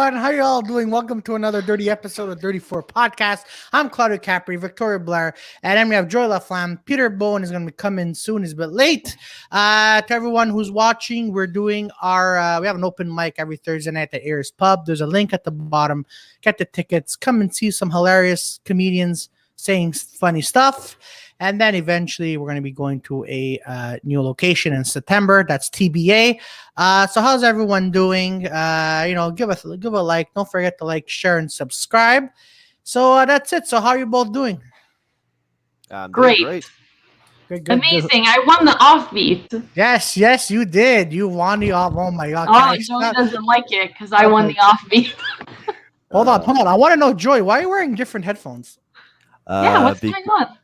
everyone? How you all doing? Welcome to another dirty episode of Dirty Four Podcast. I'm Claudio Capri, Victoria Blair, and then we have Joy Laflamme. Peter Bowen is going to be coming soon. He's a bit late. To everyone who's watching, we're doing we have an open mic every Thursday night at Ayers Pub. There's a link at the bottom. Get the tickets. Come and see some hilarious comedians saying funny stuff. And then eventually we're going to be going to a new location in September. That's TBA. So how's everyone doing? Give a like. Don't forget to like, share, and subscribe. So that's it. So how are you both doing? Great. Good. Amazing. I won the offbeat. Yes, you did. You won the off. Oh my God. Oh, Joey doesn't like it because I won the offbeat. Hold on. I want to know, Joy, why are you wearing different headphones? What's going on?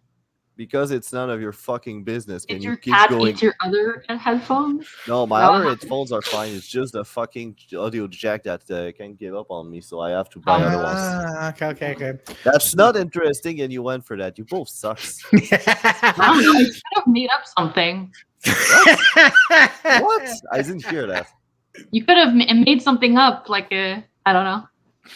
Because it's none of your fucking business. Did your cat eat your other headphones? No, my other headphones are fine. It's just a fucking audio jack that can't give up on me, so I have to buy other ones. Okay. That's not interesting, and you went for that. You both sucks. I don't know. You could have made up something. What? I didn't hear that. You could have made something up, like I don't know.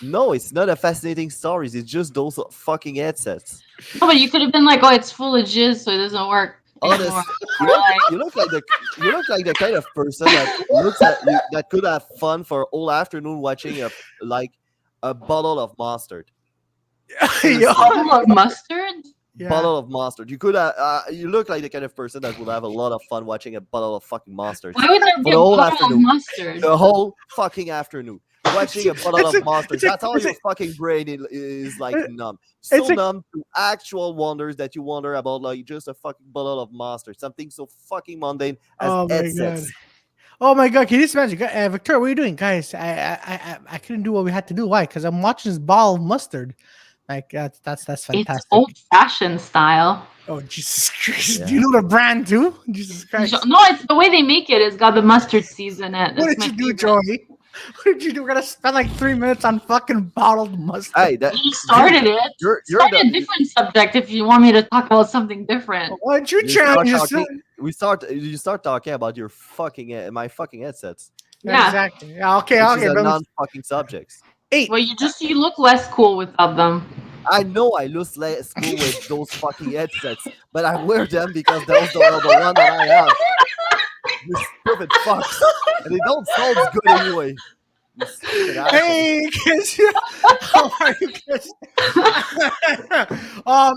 No, it's not a fascinating stories. It's just those fucking headsets. Oh, but you could have been like, "Oh, it's full of jizz, so it doesn't work." Honest, you look like the kind of person that could have fun for all afternoon watching a bottle of mustard. Bottle of mustard. Yeah. Bottle of mustard. You could you look like the kind of person that would have a lot of fun watching a bottle of fucking mustard. Why would there be a bottle of mustard? The whole fucking afternoon. Watching a bottle of mustard. That's how your fucking brain is like numb. So numb to actual wonders that you wonder about like just a fucking bottle of mustard. Something so fucking mundane as headsets. Oh my God! Can you just imagine, Victoria? What are you doing, guys? I couldn't do what we had to do. Why? Because I'm watching this bottle of mustard. Like that's fantastic. It's old-fashioned style. Oh Jesus Christ! Yeah. Do you know the brand too? Jesus Christ! No, it's the way they make it. It's got the mustard season in it. What did you do, Joey? What did you do? We're gonna spend like 3 minutes on fucking bottled mustard. Hey, you started it. You're a different subject if you want me to talk about something different. Why don't you challenge yourself? You start talking about your fucking my fucking headsets. Yeah, exactly. Yeah, okay. Non-fucking subjects. Hey, well, you look less cool without them. I know I look less cool with those fucking headsets, but I wear them because those are the one that I have. You stupid fucks. And they don't sound good anyway. Hey, how are you, Chris? Oh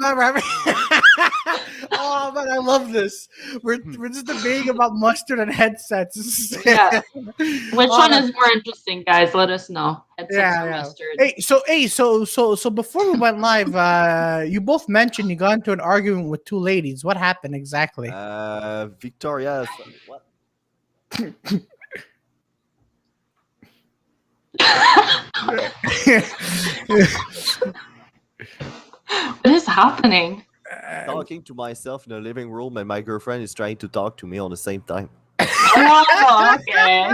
man, I love this. We're just debating about mustard and headsets. Yeah. Which one is more interesting, guys? Let us know. Headsets or mustard. Hey, so before we went live, you both mentioned you got into an argument with two ladies. What happened exactly? Victoria, what? What is happening? Talking to myself in the living room, and my girlfriend is trying to talk to me on the same time. Oh, okay.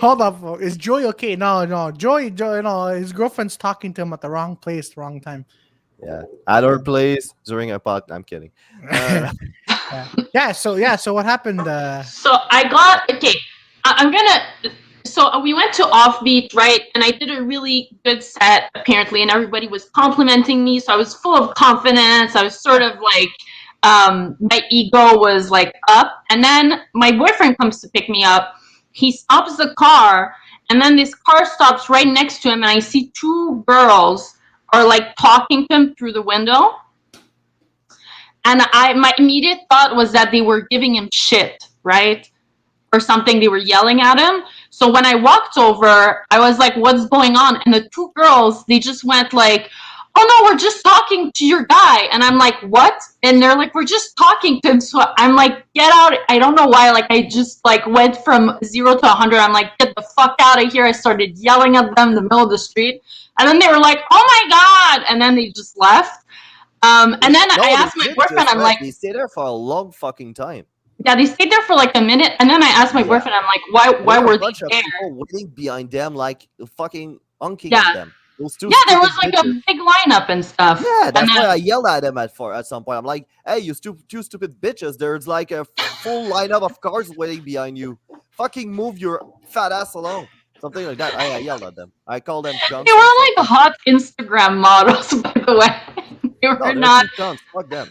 Hold up, is Joy okay? No, Joy, no, his girlfriend's talking to him at the wrong place, wrong time. Yeah, at our place during a pot. I'm kidding. So what happened? So I got So we went to Offbeat, right? And I did a really good set, apparently, and everybody was complimenting me. So I was full of confidence. I was sort of like, my ego was like up. And then my boyfriend comes to pick me up. He stops the car, and then this car stops right next to him, and I see two girls are like talking to him through the window. And my immediate thought was that they were giving him shit, right? Or something, they were yelling at him. So when I walked over, I was like, what's going on? And the two girls, they just went like, oh no, we're just talking to your guy. And I'm like, what? And they're like, we're just talking to him. So I'm like, get out. I don't know why. Like, I just like went from 0 to 100. I'm like, get the fuck out of here. I started yelling at them in the middle of the street. And then they were like, oh my God. And then they just left. And then I asked my boyfriend, I'm like, they stayed there for a long fucking time. Yeah, they stayed there for like a minute, and then I asked my boyfriend, I'm like, why were they there? People waiting behind them, like fucking unking at them. Those two there was like a big lineup and stuff. Yeah, that's why I yelled at them at some point. I'm like, hey, you two stupid bitches, there's like a full lineup of cars waiting behind you. Fucking move your fat ass along. something like that. I yelled at them. I called them cunts. They were like hot Instagram models, by the way. They were no, not. Cunts. Fuck them.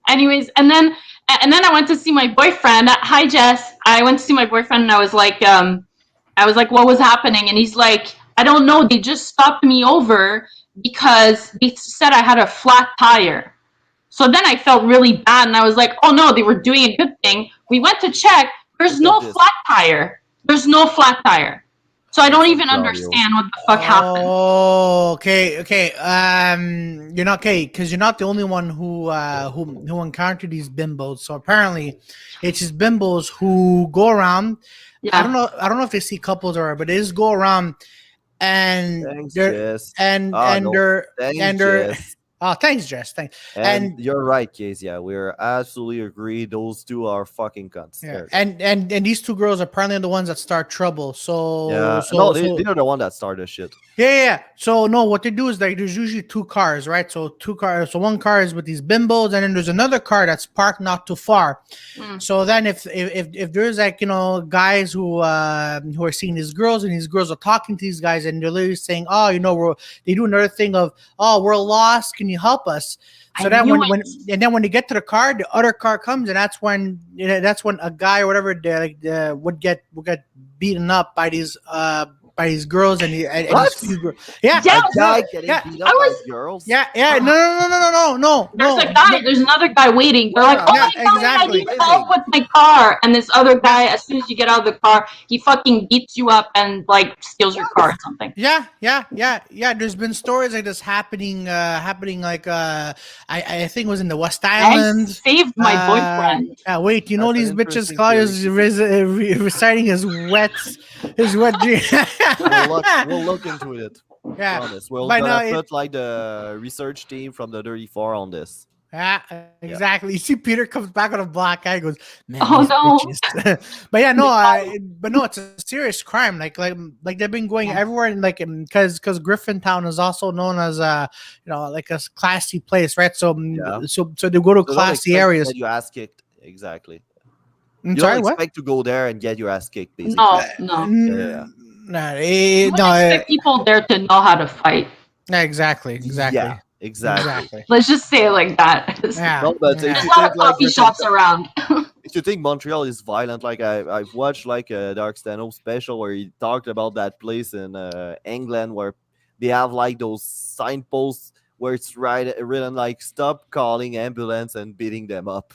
Anyways, and then I went to see my boyfriend. Hi, Jess. I went to see my boyfriend, and I was like, what was happening? And he's like, I don't know. They just stopped me over because they said I had a flat tire. So then I felt really bad, and I was like, oh no, they were doing a good thing. We went to check. There's no flat tire. There's no flat tire. So I don't even understand what the fuck happened. Oh, okay. You're not because you're not the only one who encountered these bimbos. So apparently, it's just bimbos who go around. Yeah. I don't know if they see couples or, but they just go around and Oh, thanks, Jess. Thanks. And you're right, Kezia. We're absolutely agree. Those two are fucking cunts. Yeah. And these two girls are apparently the ones that start trouble. So they're the one that started shit. Yeah. So no, what they do is there's usually two cars, right? So two cars. So one car is with these bimbos, and then there's another car that's parked not too far. So then if there's like guys who are seeing these girls, and these girls are talking to these guys, and they're literally saying, they do another thing of, we're lost. Can you help us? So then when they get to the car, the other car comes, and that's when a guy or whatever would get beaten up by these girls and these girls. Yeah. Girls. Yeah. No. There's another guy waiting. They're like, I need help with my car. And this other guy, as soon as you get out of the car, he fucking beats you up and like steals your car or something. Yeah. There's been stories like this happening like I think it was in the West Island. I saved my boyfriend. Wait, these bitches? Claudio's reciting his wet dream. We'll look into it. Yeah, honest. We'll put like the research team from the 34 on this. Yeah, exactly. You see, Peter comes back with a black eye. Goes, man, but it's a serious crime. Like they've been going everywhere, and because Griffintown is also known as like a classy place, right? So they go to classy areas. You ass kicked, exactly. You don't expect to go there and get your ass kicked, basically. No. No, expect people there to know how to fight. Yeah, exactly. Yeah, exactly. Let's just say it like that. Yeah. No, but there's a lot of coffee shops around. If you think Montreal is violent, like I've watched like a Dark Stano special where he talked about that place in England where they have like those signposts where it's written like stop calling ambulance and beating them up.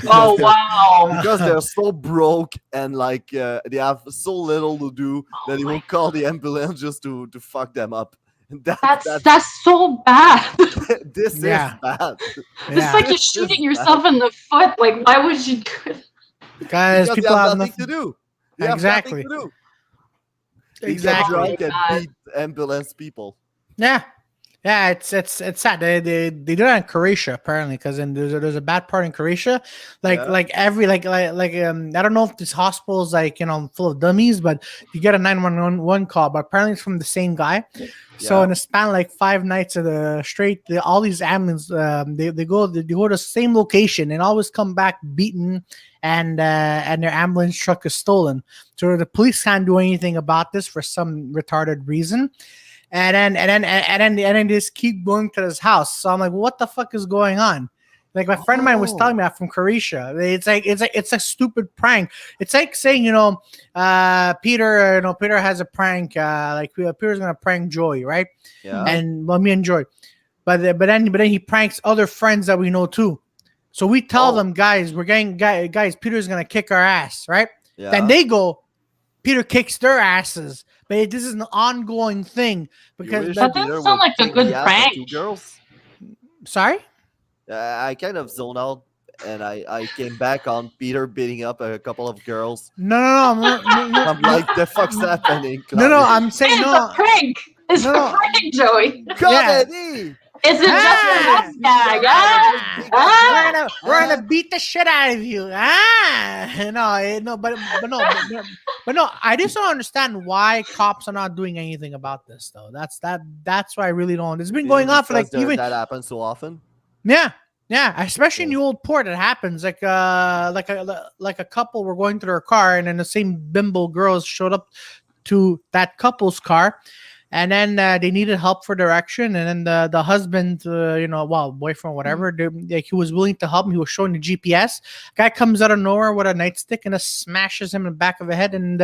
Oh wow! Because they're so broke and like they have so little to do that they won't call the ambulance just to fuck them up. That's so bad. This is bad. It's like you're shooting yourself in the foot. Like, why would you do it? Guys, because people have nothing to do. Exactly. Have nothing to do. Exactly. Drunk and beat ambulance people. Yeah. Yeah, it's sad. They do that in Croatia apparently, because there's a bad part in Croatia. I don't know if this hospital is full of dummies, but you get a 911 call, but apparently it's from the same guy. Yeah. So in a span like 5 nights of the straight, all these ambulance they go to the same location and always come back beaten, and their ambulance truck is stolen. So the police can't do anything about this for some retarded reason. And then just keep going to his house. So I'm like, what the fuck is going on? Like my friend of mine was telling me that from Croatia. It's a stupid prank. It's like saying, Peter has a prank. Peter's gonna prank Joey, right? Yeah. And me and Joy, but then he pranks other friends that we know too. So we tell them, guys, Peter's gonna kick our ass, right? Yeah. Then they go, Peter kicks their asses. But this is an ongoing thing because that doesn't sound like a good prank. 2 girls. Sorry? I kind of zoned out and I came back on Peter beating up a couple of girls. No. I'm like, the fuck's happening? Claudio? No, I'm saying it's a prank. It's a prank, Joey. Comedy. It's a just a gag. We're gonna beat the shit out of you. But no. I just don't understand why cops are not doing anything about this, though. That's why I really don't. It's been going on for like even that happens so often. Yeah, especially in the old port, it happens. Like a couple were going to their car, and then the same bimbo girls showed up to that couple's car. And then they needed help for direction. And then the husband, boyfriend, whatever, he was willing to help him. He was showing the GPS. Guy comes out of nowhere with a nightstick and just smashes him in the back of the head. And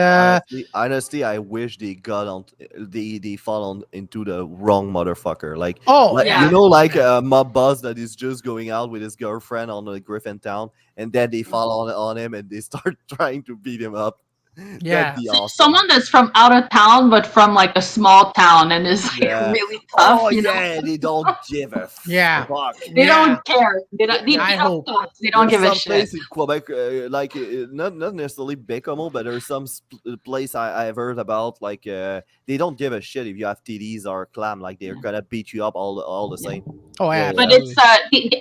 honestly, I wish they got on. They fall on into the wrong motherfucker. Like, yeah. you know, like a mob boss that is just going out with his girlfriend on the Griffin Town, and then they fall on him and they start trying to beat him up. Yeah. That'd be awesome. Someone that's from out of town, but from like a small town, and is like really tough. Oh you know? yeah, they don't give a Yeah. fuck. They don't care. They don't give a shit. Place in Quebec, not necessarily Bécomo, but there's some place I've heard about. Like they don't give a shit if you have TDs or clam. Like they're gonna beat you up all the same. Oh yeah. But it's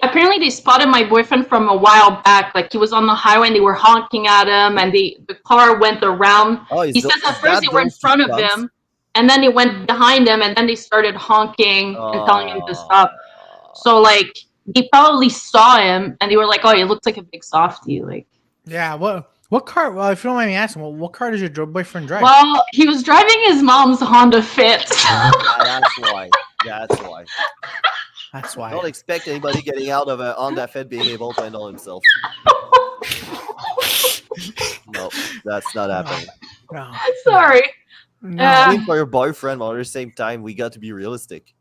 apparently they spotted my boyfriend from a while back. Like he was on the highway and they were honking at him, and the car went around. He says at first they were in front of him, and then they went behind him, and then they started honking and telling him to stop. So like they probably saw him and they were like, "Oh, he looks like a big softie." Like, yeah. What car? Well, if you don't mind me asking, what car does your boyfriend drive? Well, he was driving his mom's Honda Fit. That's why. That's why. Don't expect anybody getting out of a Honda Fit being able to handle himself. No, that's not happening. No. Sorry. No. For your boyfriend, but at the same time, we got to be realistic.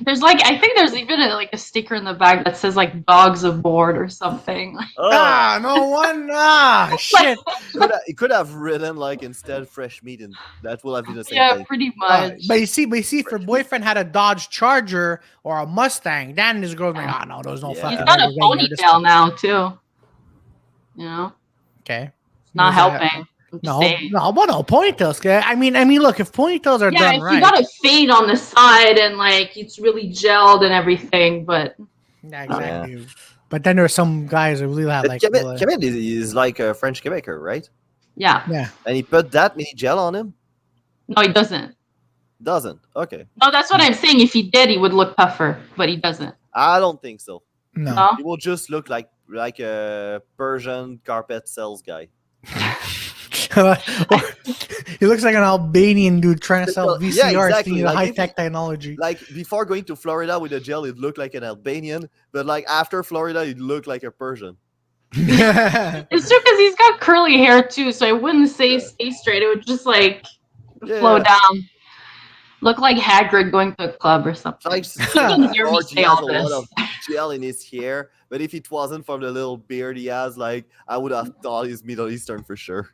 There's I think there's even a sticker in the back that says like "dogs aboard" or something. No one. Shit. It could have written like instead fresh meat, and that will have been the same thing. Yeah, pretty much. But you see, if your boyfriend had a Dodge Charger or a Mustang, then this girl's like, no, there's no fucking. He's got a ponytail now too. You know. Okay. It's not helping. No, ponytails. I mean, look, if ponytails are done right. Yeah, you got a fade on the side and like it's really gelled and everything, but yeah, exactly. Yeah. But then there are some guys that really have like. Kevin is like a French Quebecer, right? Yeah. Yeah. And he put that mini gel on him? No, he doesn't. Doesn't? Okay. No, that's what I'm saying. If he did, he would look tougher, but he doesn't. I don't think so. No. He will just look like a Persian carpet sales guy. He looks like an Albanian dude trying to sell VCRs to high-tech technology. Like before going to Florida with the gel, it looked like an Albanian, but like after Florida, it looked like a Persian. It's true because he's got curly hair too, so I wouldn't say stay straight. It would just flow down. Look like Hagrid going to a club or something. Like, he can hear me say all a this. lot of gel in his hair, but if it wasn't from the little beard he has, like I would have thought he's Middle Eastern for sure.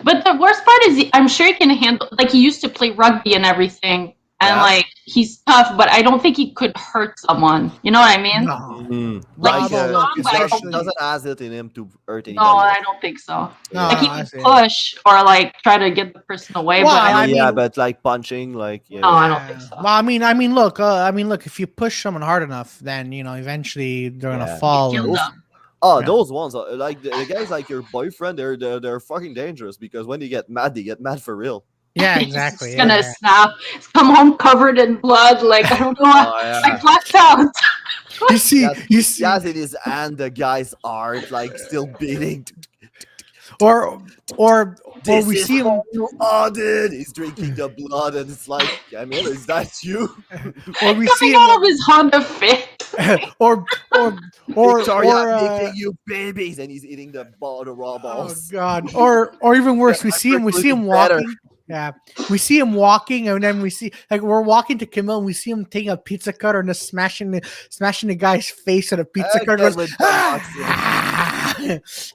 But the worst part is, I'm sure he can handle. Like he used to play rugby and everything, and he's tough. But I don't think he could hurt someone. You know what I mean? No. Mm-hmm. He doesn't have it in him to hurt anybody. No, I don't think so. No, he can push or try to get the person away. Well, but like punching, no, I don't think so. Well, I mean, look. If you push someone hard enough, then eventually they're gonna fall. Those ones are like the guys like your boyfriend. They're fucking dangerous because when they get mad for real. Yeah, exactly. He's gonna snap. Come home covered in blood. Like I don't know. I blacked out. You see. Yes, it is, and the guy's heart like still beating. Or we see him. Dude, he's drinking the blood, and it's like, is that you? Or we see him out of his Honda Fit. or Victoria making you babies, and he's eating the raw balls. Oh God! Or even worse, we see him walking. Better. Yeah, we see him walking, and then we see we're walking to Kimmel, and we see him taking a pizza cutter and just smashing the guy's face with a pizza cutter.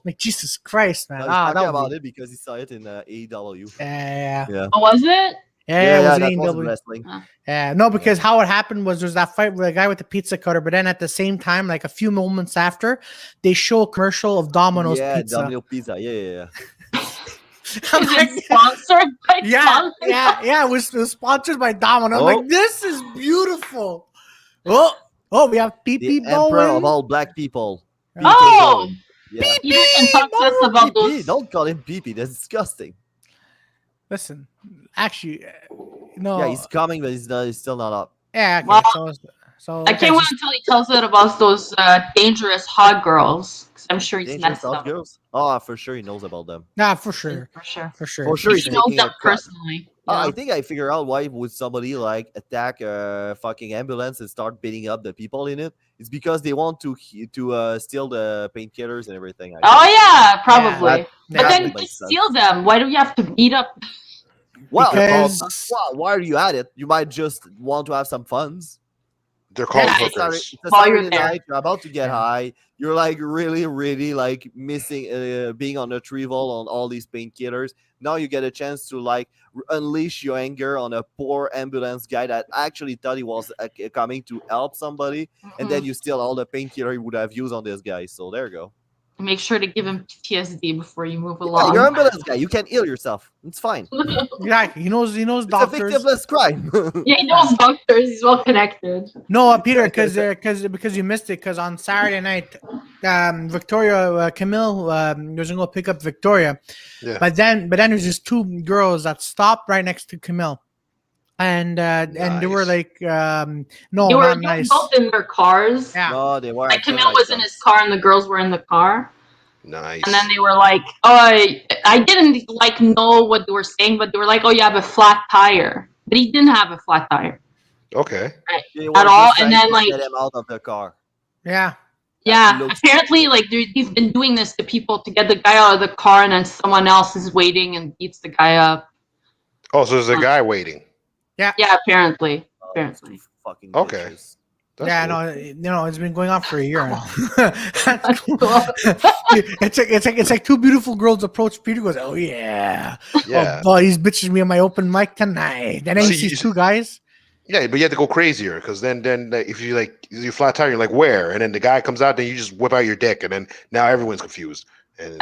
Like Jesus Christ, man! Talking about it because he saw it in AEW. Yeah. Oh, was it? Yeah, that was wrestling. Yeah, no, because how it happened was there's that fight with the guy with the pizza cutter, but then at the same time, like a few moments after, they show a commercial of Domino's Pizza. Domino Pizza. Yeah. I'm like, sponsored by Domino's? Yeah. It was sponsored by Domino's. I'm like, this is beautiful. Oh, we have PP the Emperor of all black people. Oh, yeah. You can talk to us about those. Don't call him PP. That's disgusting. Listen, actually, no. Yeah, he's coming, but he's still not up. Yeah, okay. So I can't wait until he tells it about those dangerous hot girls. Because I'm sure he's Dangerous met some. hot girls. Oh, for sure he knows about them. Nah, for sure. For sure. For sure. For sure He he's knows taking them a cut. personally. I think I figure out why would somebody like attack a fucking ambulance and start beating up the people in it. It's because they want to steal the painkillers and everything. I Oh guess. yeah, probably. But Yeah. then That you makes sense. steal them. Why do you have to beat up? Well, Because- why are you at it? You might just want to have some funs. They're called Yeah, It's hookers. a While you're Saturday there. night. You're about to get high. You're like really, really like missing being on retrieval on all these painkillers. Now you get a chance to like unleash your anger on a poor ambulance guy that actually thought he was coming to help somebody, and then you steal all the painkiller you would have used on this guy. So there you go. Make sure to give him PTSD before you move Yeah, along. you're an ambulance guy. You can heal yourself. It's fine. Exactly. He knows It's doctors. a victimless crime. Yeah, he knows doctors. He's well connected. No, Peter, because you missed it. Because on Saturday night, Victoria Camille was gonna go pick up Victoria, Yeah. but then there's just two girls that stopped right next to Camille, and they were Nice. like, no, They were not nice. both in their cars. Yeah, No, they were. Like acting Camille was in some- his car and the girls were in the car. Nice. And then they were like, "Oh, I didn't like know what they were saying, but they were like, oh, you have a flat tire." But he didn't have a flat tire Okay. They were at all. just And trying then to like, get him out of the car. yeah. yeah, looks- apparently like he's been doing this to people to get the guy out of the car, and then someone else is waiting and beats the guy up. Oh, so there's a guy waiting. Yeah, apparently. Oh, Apparently. those two fucking Okay. bitches. That's Yeah, cool. no, it's been going on for a year now. That's cool. it's like two beautiful girls approach Peter. Goes, oh yeah, Yeah. Oh, boy, these bitches me on my open mic tonight. And then he See, sees two guys. Yeah, but you have to go crazier because then if you like you flat tire, you're like where, and then the guy comes out, then you just whip out your dick, and then now everyone's confused, and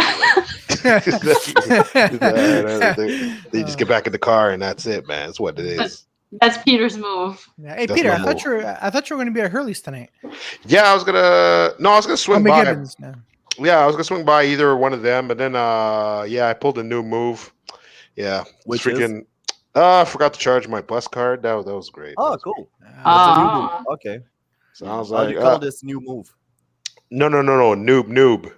they just get back in the car, and that's it, man. That's what it is. That's Peter's move. Yeah. Hey That's Peter, my I thought you were gonna be at Hurley's tonight. Yeah, I was gonna swing by. McGibbons, no. Yeah, I was gonna swing by either one of them, but then I pulled a new move. Yeah, Which freaking. I forgot to charge my bus card. That was great. Oh, cool. Uh, That's a new Ah. move. Okay. So I was How do like, you call this new move? no, noob.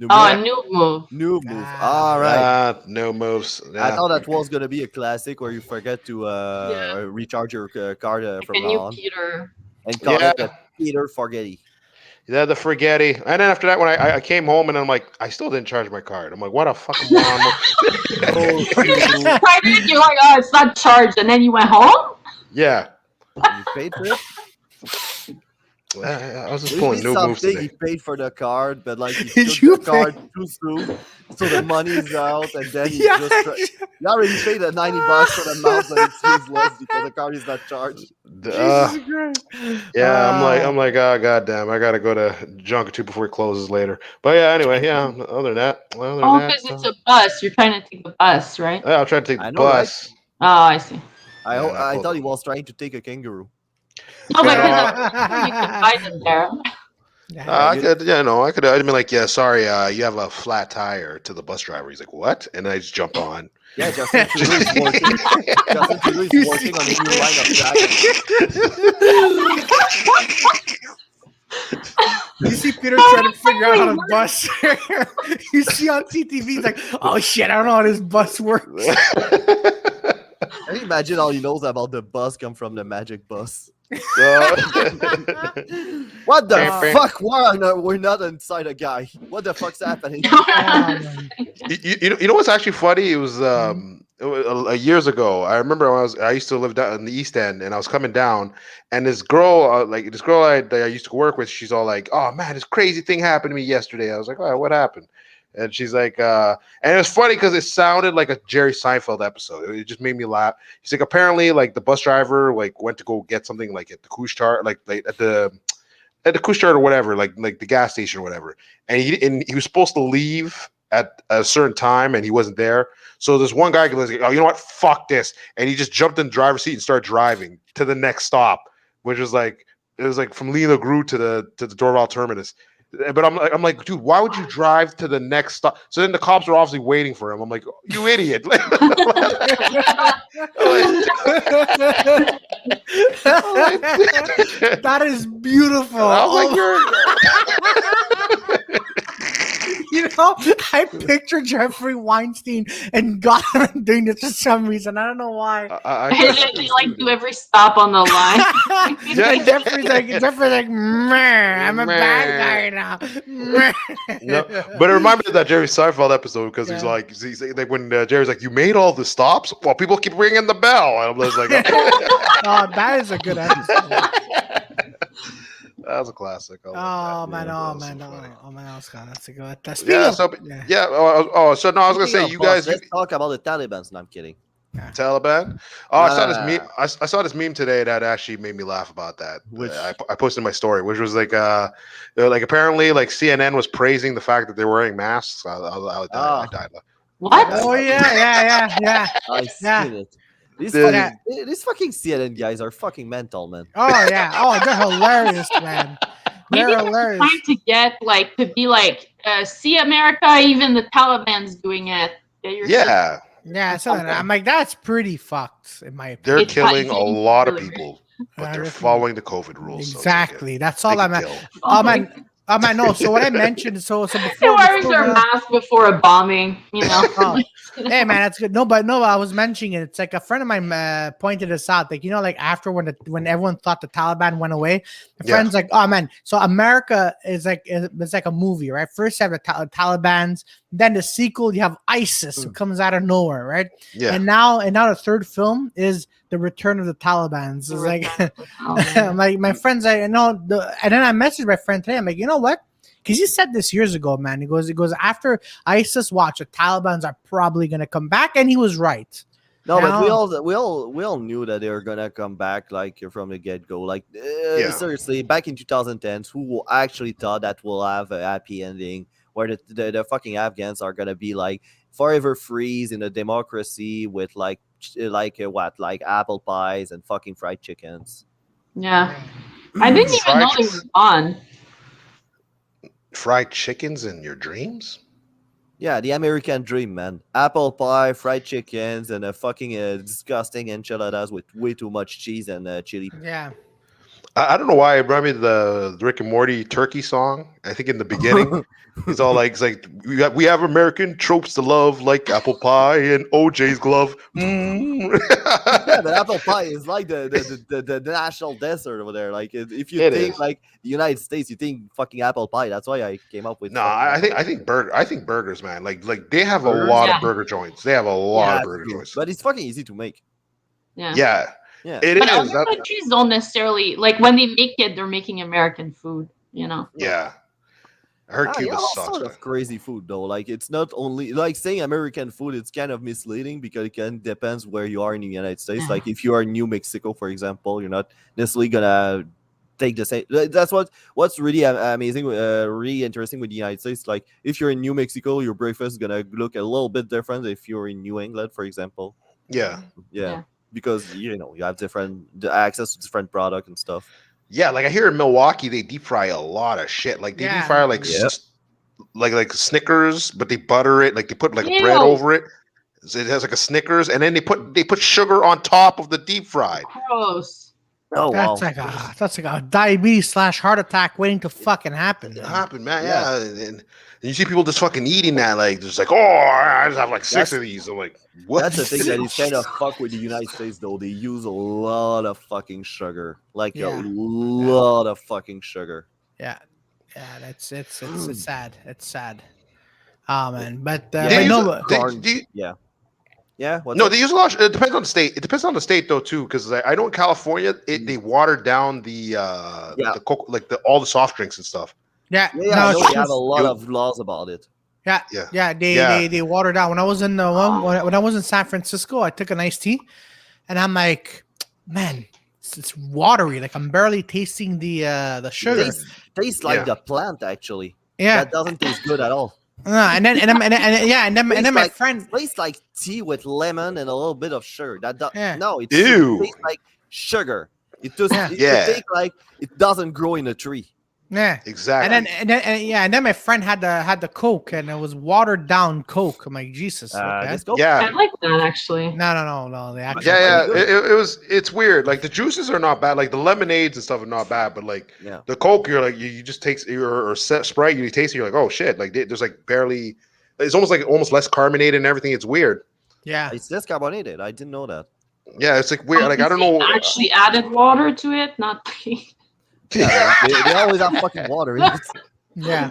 New Oh, a move. new move. New move. Ah. All right. No moves. I thought that was gonna be a classic where you forget to recharge your card Like from a new now on Peter. and call Yeah. it the Peter Forgetty. Yeah, the forgetty. And then after that, when I came home and I'm like, I still didn't charge my card. I'm like, what a fucking moron. Oh, Tried it, you're like, oh, it's not charged, and then you went home? Yeah. you paid for it? I was just Maybe pulling new moves something he today. paid for the card, but like he Did took you the card too soon, so the money is out, and then he Yeah. you already paid the $90 for the mouse, but it's useless because the card is not charged. Jesus Christ. Yeah, I'm like, oh goddamn, I gotta go to Junk or two before it closes later. But yeah, anyway, yeah. Other than that, Oh, because it's a bus. You're trying to take the bus, right? yeah, I'll try to take I the know, right? bus. Oh, I see. I Yeah, I I pulled thought it. he was trying to take a kangaroo. No, because you can buy them there. I could, yeah, no, I could. I'd been like, yeah, sorry, you have a flat tire to the bus driver. He's like, what? And then I just jump on. Yeah, Justin Trudeau is working. Justin Trudeau is working on a new line of jackets. You see Peter trying to figure out how to bus. You see on TTV, he's like, oh shit, I don't know how this bus works. Can you imagine all he knows about the bus come from the magic bus? What the fuck? Why we're not inside a guy? What the fuck's happening? You know what's actually funny? It was years ago. I remember when I used to live down in the East End, and I was coming down, and this girl that I used to work with, she's all like, "Oh man, this crazy thing happened to me yesterday." I was like, "Oh, what happened?" And she's like, and it was funny because it sounded like a Jerry Seinfeld episode. It just made me laugh. He's like, apparently, like the bus driver like went to go get something like at the Couche-Tard, like at the Couche-Tard or whatever, like the gas station or whatever. And he was supposed to leave at a certain time, and he wasn't there. So this one guy goes, "Oh, you know what? Fuck this!" And he just jumped in the driver's seat and started driving to the next stop, which was like from Lila Gru to the Dorval terminus. But I'm like, dude, why would you drive to the next stop? So then the cops are obviously waiting for him. I'm like, you idiot! That is beautiful. I was like, You know, I picture Jeffrey Weinstein and Gotham doing this for some reason. I don't know why. They like do every stop on the line. And Jeffrey's like, meh, I'm a bad guy now. Meh. No, but it reminded me of that Jerry Seinfeld episode because he's like when Jerry's like, you made all the stops while people keep ringing the bell. And I was like, Oh, that is a good episode. that was a classic. Oh man, that's a good. That's So no, I was gonna say you guys. Let's talk about the Taliban. No, I'm kidding. Taliban. Oh, I saw this meme. I saw this meme today that actually made me laugh about that. Which I posted in my story, which was like apparently like CNN was praising the fact that they're wearing masks. I died. What? Oh yeah. I seen it. These fucking CNN guys are fucking mental, man. Oh yeah. Oh, they're hilarious, man. Maybe They're they're hilarious. trying to get to be see America, even the Taliban's doing it. Yeah. Yeah, so I'm like, that's pretty fucked in my opinion. They're It's killing not a even lot of really- people, but they're following the COVID rules. Exactly. That's So all I'm at. Oh man. No. So what I mentioned, so They're before, wearing their mask before a bombing, you know. Oh, hey man, that's good. No, I was mentioning it. It's like a friend of mine pointed this out. Like, you know, like after when everyone thought the Taliban went away, the friend's like, oh man, so America is like it's like a movie, right? First you have the Talibans, then the sequel you have ISIS who comes out of nowhere, right? Yeah. And now the third film is the return of the Talibans. It's like I'm like, my friends, and then I messaged my friend today. I'm like, you know what? Because he said this years ago, man. He goes after ISIS, watch the Taliban's are probably gonna come back, and he was right. No, Now- but we all knew that they were gonna come back from the get go. Seriously, back in 2010, who actually thought that we'll have a happy ending where the fucking Afghans are gonna be forever freeze in a democracy with apple pies and fucking fried chickens. Yeah. I didn't even know they were gone. Fried chickens in your dreams? Yeah, the American dream, man. Apple pie, fried chickens, and a fucking disgusting enchiladas with way too much cheese and chili. Yeah. I don't know why it reminded me of the Rick and Morty turkey song. I think in the beginning, it's all like we have American tropes to love, like apple pie and OJ's glove. Yeah, but apple pie is like the national dessert over there. Like if you think the United States, you think fucking apple pie. That's why I came up with. No, I think burgers, man. Like they have a lot of burger joints. They have a lot of burger joints. But it's fucking easy to make. Yeah. Yeah, it but is. other countries don't necessarily when they make it, they're making American food. You know. Yeah. I heard Cuba all sucks. sort of crazy food though. Like it's not only saying American food. It's kind of misleading because it depends where you are in the United States. Yeah. Like if you are in New Mexico, for example, you're not necessarily gonna take the same. That's what's really amazing, really interesting with the United States. Like if you're in New Mexico, your breakfast is gonna look a little bit different if you're in New England, for example. Yeah. Because you have the access to different product and stuff. Yeah, like I hear in Milwaukee, they deep fry a lot of shit. Like they deep fry like Snickers, but they butter it. Like they put bread over it. So it has like a Snickers, and then they put sugar on top of the deep fried. Gross. Oh, that's like a diabetes / heart attack waiting to fucking happen. Man. Yeah. And you see people just fucking eating that, just like, oh, I just have like 6 of these. I'm like, what? That's the thing that is kind of fuck with the United States, though. They use a lot of fucking sugar, a lot of fucking sugar. Yeah, it's sad. It's sad. Oh man, but Yeah. No, they use a lot. It depends on the state. It depends on the state though too, because I know in California they watered down the all the soft drinks and stuff. Yeah. They have a lot of laws about it. Yeah. They watered down. When I was in when I was in San Francisco, I took an iced tea, and I'm like, man, it's watery. Like I'm barely tasting the sugar. Tastes like the plant actually. Yeah, that doesn't taste good at all. And then my friend tastes like tea with lemon and a little bit of sugar. It tastes like sugar. It does. It tastes like it doesn't grow in a tree. Yeah, Exactly. and then my friend had the Coke, and it was watered down Coke. I'm like, Jesus, okay. Let's go. Yeah. I like that actually. No, the actual Yeah, Coke. it's weird. Like the juices are not bad. Like the lemonades and stuff are not bad, but like Yeah. the Coke, you're like you just taste or Sprite, you taste it, you're like, oh shit, like there's like barely. It's almost less carbonated and everything. It's weird. Yeah, It's less carbonated. I didn't know that. Yeah, it's like weird. Like I don't know. Actually added water to it, not. Yeah, they always have fucking water in it. yeah.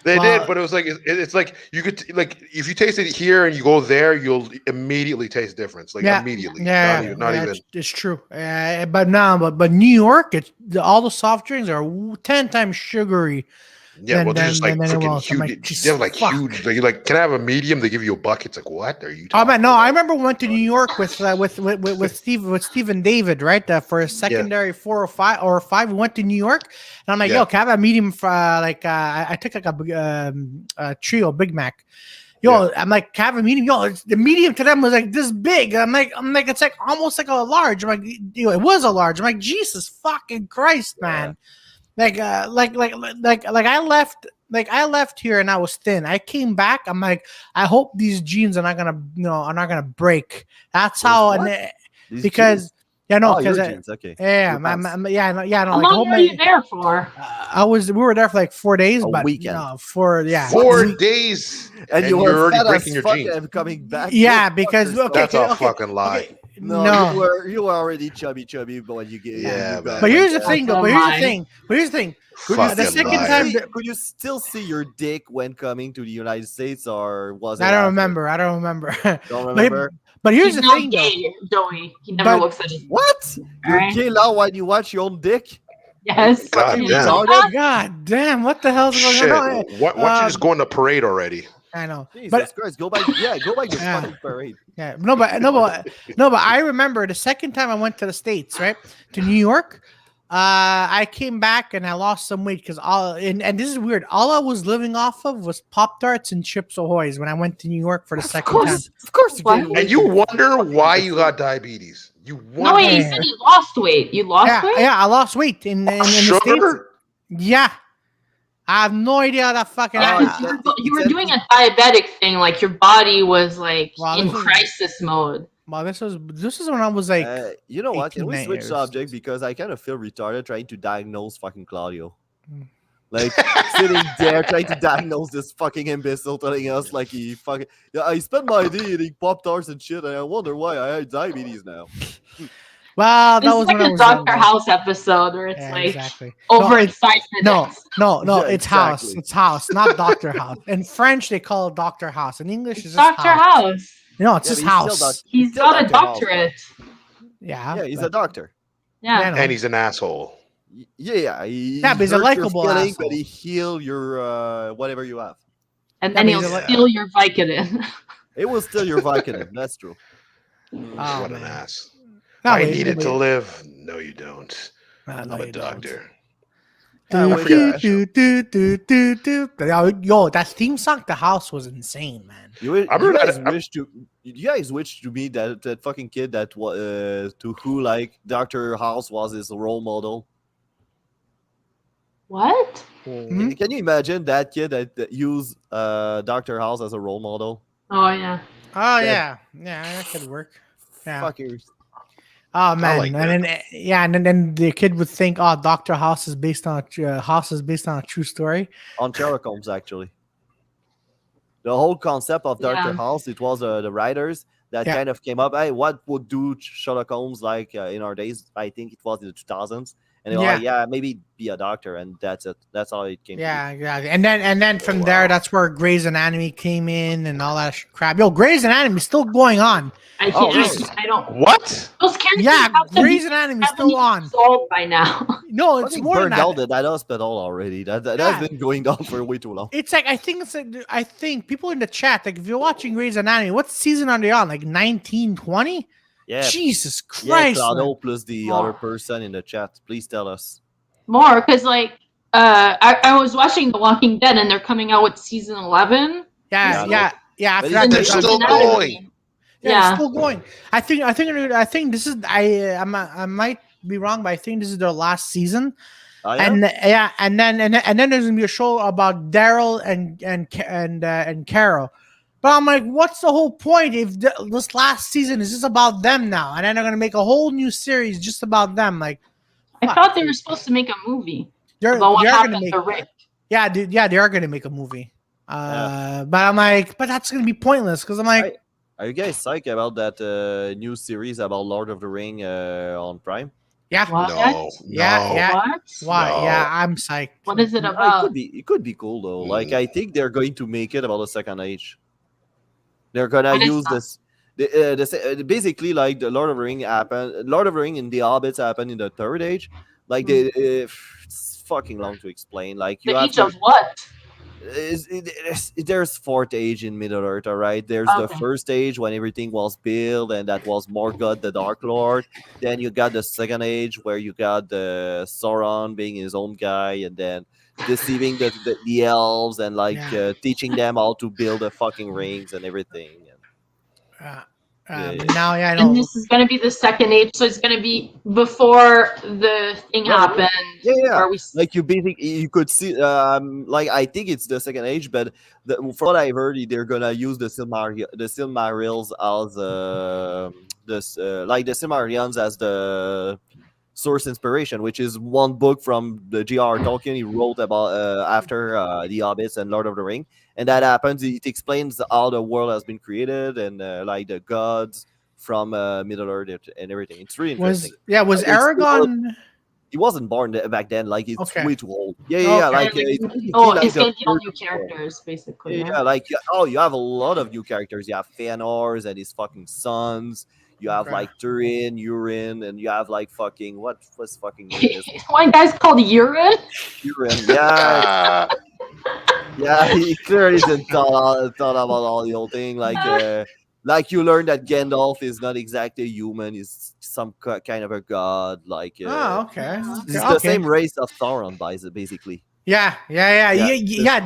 They did, but it was like it's like you could like if you taste it here and you go there, you'll immediately taste the difference. Like immediately. Yeah, not even. It's true. But New York, all the soft drinks are 10 times sugary. Yeah, well, they're just like freaking huge. Like, they have like huge. Like, you're like, can I have a medium? They give you a bucket. It's like, what are you? Oh man, no! I remember we went to New York with Steve and David, right? For a secondary 4 or 5, we went to New York, and I'm like, yo, can I have a medium? I took like a trio Big Mac. Yo, I'm like, can I have a medium? Yo, the medium to them was like this big. I'm like, it's like almost like a large. I'm like, it was a large. I'm like, Jesus fucking Christ, man. Like I left here and I was thin. I came back. I'm like, I hope these jeans are not gonna break. That's how. Because okay. Yeah, no. How long were you there for? We were there for like 4 days, but weekend. No, 4 days, and you you're were already fat breaking as your fuck jeans. and coming back. Yeah, because That's a fucking lie. Okay. No, you were already chubby, but when you get But here's the thing, though. But here's the thing. The second time, could you still see your dick when coming to the United States, or was it? I don't remember. Don't remember. But here's He's the not thing, gay, Joey. He never looks at it. What? You're Alright. gay now when you watch your own dick? Yes. God Fucking damn. retarded? God damn! What the hell's going Shit. on? Why don't you just go in the parade already? I know. Jesus Christ, go back to fucking parade. Yeah, but I remember the second time I went to the States, right, to New York. I came back and I lost some weight because and this is weird. All I was living off of was Pop-Tarts and Chips Ahoy's when I went to New York for the second time. Of course. And you wonder why you got diabetes. You wonder. No, wait, you said you lost weight. You lost weight? Yeah, I lost weight in the States. Yeah. I have no idea how that fucking happened. You were doing a diabetic thing, like your body was like in crisis mode. Well, this is when I was like, you know what? Can we 18 switch years. subject because I kind of feel retarded trying to diagnose fucking Claudio. Like sitting there trying to diagnose this fucking imbecile, telling us like I spent my day eating Pop-Tarts and shit, and I wonder why I have diabetes now. well, that This was is like when I a was Dr. younger. House episode where it's like exactly. over in 5 minutes. No, Yeah, it's exactly. house. It's house, not Doctor House. In French, they call it Doctor House. In English, it's just Dr. House. No, it's Yeah, his but house. He's still got a Dr. House. doctorate. Yeah, He's a doctor. Yeah. I know. And he's an asshole. Yeah, but he's a hurt your likable feelings, asshole. but he heal your whatever you have. And then he'll Yeah. steal your Vicodin. It will still your Vicodin. That's true. Oh, What an man. ass. No, I wait, need it wait. to live. No, you don't. No, I'm a you don't. doctor. Do, forget do, do, do, do, do. Yo, that theme song, The House, was insane, man. You remember guys that- wish to be that fucking kid that to who like Dr. House was his role model. What? Hmm? Can you imagine that kid that used Dr. House as a role model? Oh, yeah. Oh, yeah. Yeah, that could work. Yeah. Fuckers. Oh, man. like and then the kid would think, oh, Dr. House is based on a true story. On Sherlock Holmes, actually. The whole concept of Dr. Yeah. House, it was the writers that kind of came up. Hey, what would do Sherlock Holmes like in our days? I think it was in the 2000s. And they were like, maybe be a doctor, and that's it. That's how it came. Yeah. And then from there, that's where Grey's Anatomy came in and all that crap. Yo, Grey's Anatomy is still going on. I Oh, can't. really? I don't. What? Those characters Yeah, have to Grey's be Anatomy is still on. sold by now. No, I it's think more than burned that. out at that hospital already. That's been going on for way too long. It's like I think people in the chat, like if you're watching Grey's Anatomy, what season are they on? Like 19, 20? Yeah. Jesus Yeah, Christ. Claudio plus the Oh. other person in the chat. Please tell us. More, because like I was watching The Walking Dead, and they're coming out with season 11. Yeah. After But that, And they're Grey's still Anatomy. going. Yeah, it's still going. I think this is I might be wrong, but I think this is their last season. Oh, yeah? and then there's gonna be a show about Daryl and Carol. But I'm like, what's the whole point if this last season is just about them now, and then they're gonna make a whole new series just about them? Like, I fuck. thought they were supposed to make a movie They're about what gonna happened make to Rick. yeah, dude, yeah, they are gonna make a movie. But I'm like, but that's gonna be pointless because I'm like, Are you guys psyched about that new series about Lord of the Ring on Prime? yeah, What? yeah. What? Why? No. Yeah, I'm psyched. What is it It about? could be cool though. Like I think they're going to make it about the Second Age. They're gonna What is use that? this. Basically, like the Lord of the Ring happened. Lord of the Ring and the Hobbits happened in the Third Age. Like it's fucking long to explain. Like you The have age to. of what? There's fourth age in Middle Earth, all right. There's the Okay. first age when everything was built, and that was Morgoth, the Dark Lord. Then you got the second age where you got the Sauron being his own guy, and then deceiving the elves and like Yeah. teaching them how to build the fucking rings and everything. Uh, Yeah. But now, yeah, I And know. this is going to be the second age, so it's going to be before the thing Yeah, happened. yeah. Where we Like you could see, like I think it's the second age, but from what I've heard, they're gonna use the Silmarils as like the Silmarillions as the source inspiration, which is one book from the J.R. Tolkien he wrote about after the Hobbits and Lord of the Ring, and that happens. It explains how the world has been created and like the gods from Middle Earth and everything. It's really interesting. Was It's Aragon? He wasn't born back then. Like it's Okay. way too old. Yeah. Okay. Like it's basically, going like to the be all first new characters, basically. yeah, Yeah. like you have a lot of new characters. You have Feanors and his fucking sons. You have Okay. like Turin, Urin, and you have like fucking what's fucking name is One guy's called Urine. Urin. Yeah, Ah, yeah. He clearly didn't thought about all the whole thing. Like you learn that Gandalf is not exactly human. He's some kind of a god. Like Oh, okay. it's Okay. the same race of Sauron, basically. Yeah.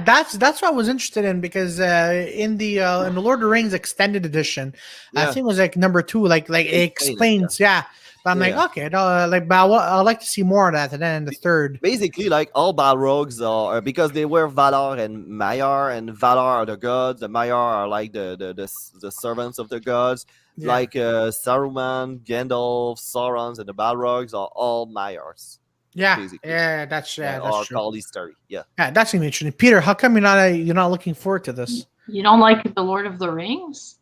That's what I was interested in because in the Lord of the Rings extended edition, I Yeah. think it was like number 2, like it explains, yeah. But I'm Yeah. like, okay, no, like, but I'd like to see more of that. And then in the third, Basically, like all Balrogs are because they were Valar and Maiar, and Valar are the gods. The Maiar are like the servants of the gods. yeah. Like Saruman, Gandalf, Saurons, and the Balrogs are all Maiars. yeah, basically. that's Are true. called Istari. Yeah. Yeah, that's gonna be interesting. Peter, how come you're not looking forward to this? You don't like the Lord of the Rings?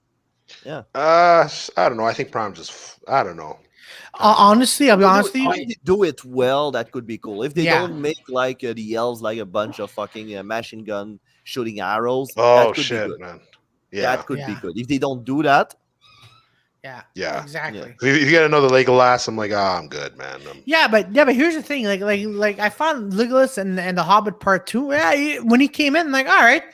I don't know. I think Prime just. I don't know. Honestly, I'll be honest with you. If they do it well, that could be cool. If they Yeah. don't make like the elves like a bunch of fucking machine gun shooting arrows, Oh that could be shit, good. man. Yeah, That could be Yeah. good. If they don't do that, Yeah, exactly. Yeah. if you get another Legolas, I'm like, I'm good, man. Yeah, but here's the thing. Like I found Legolas and the Hobbit Part 2. Yeah, when he came in, I'm like, all right,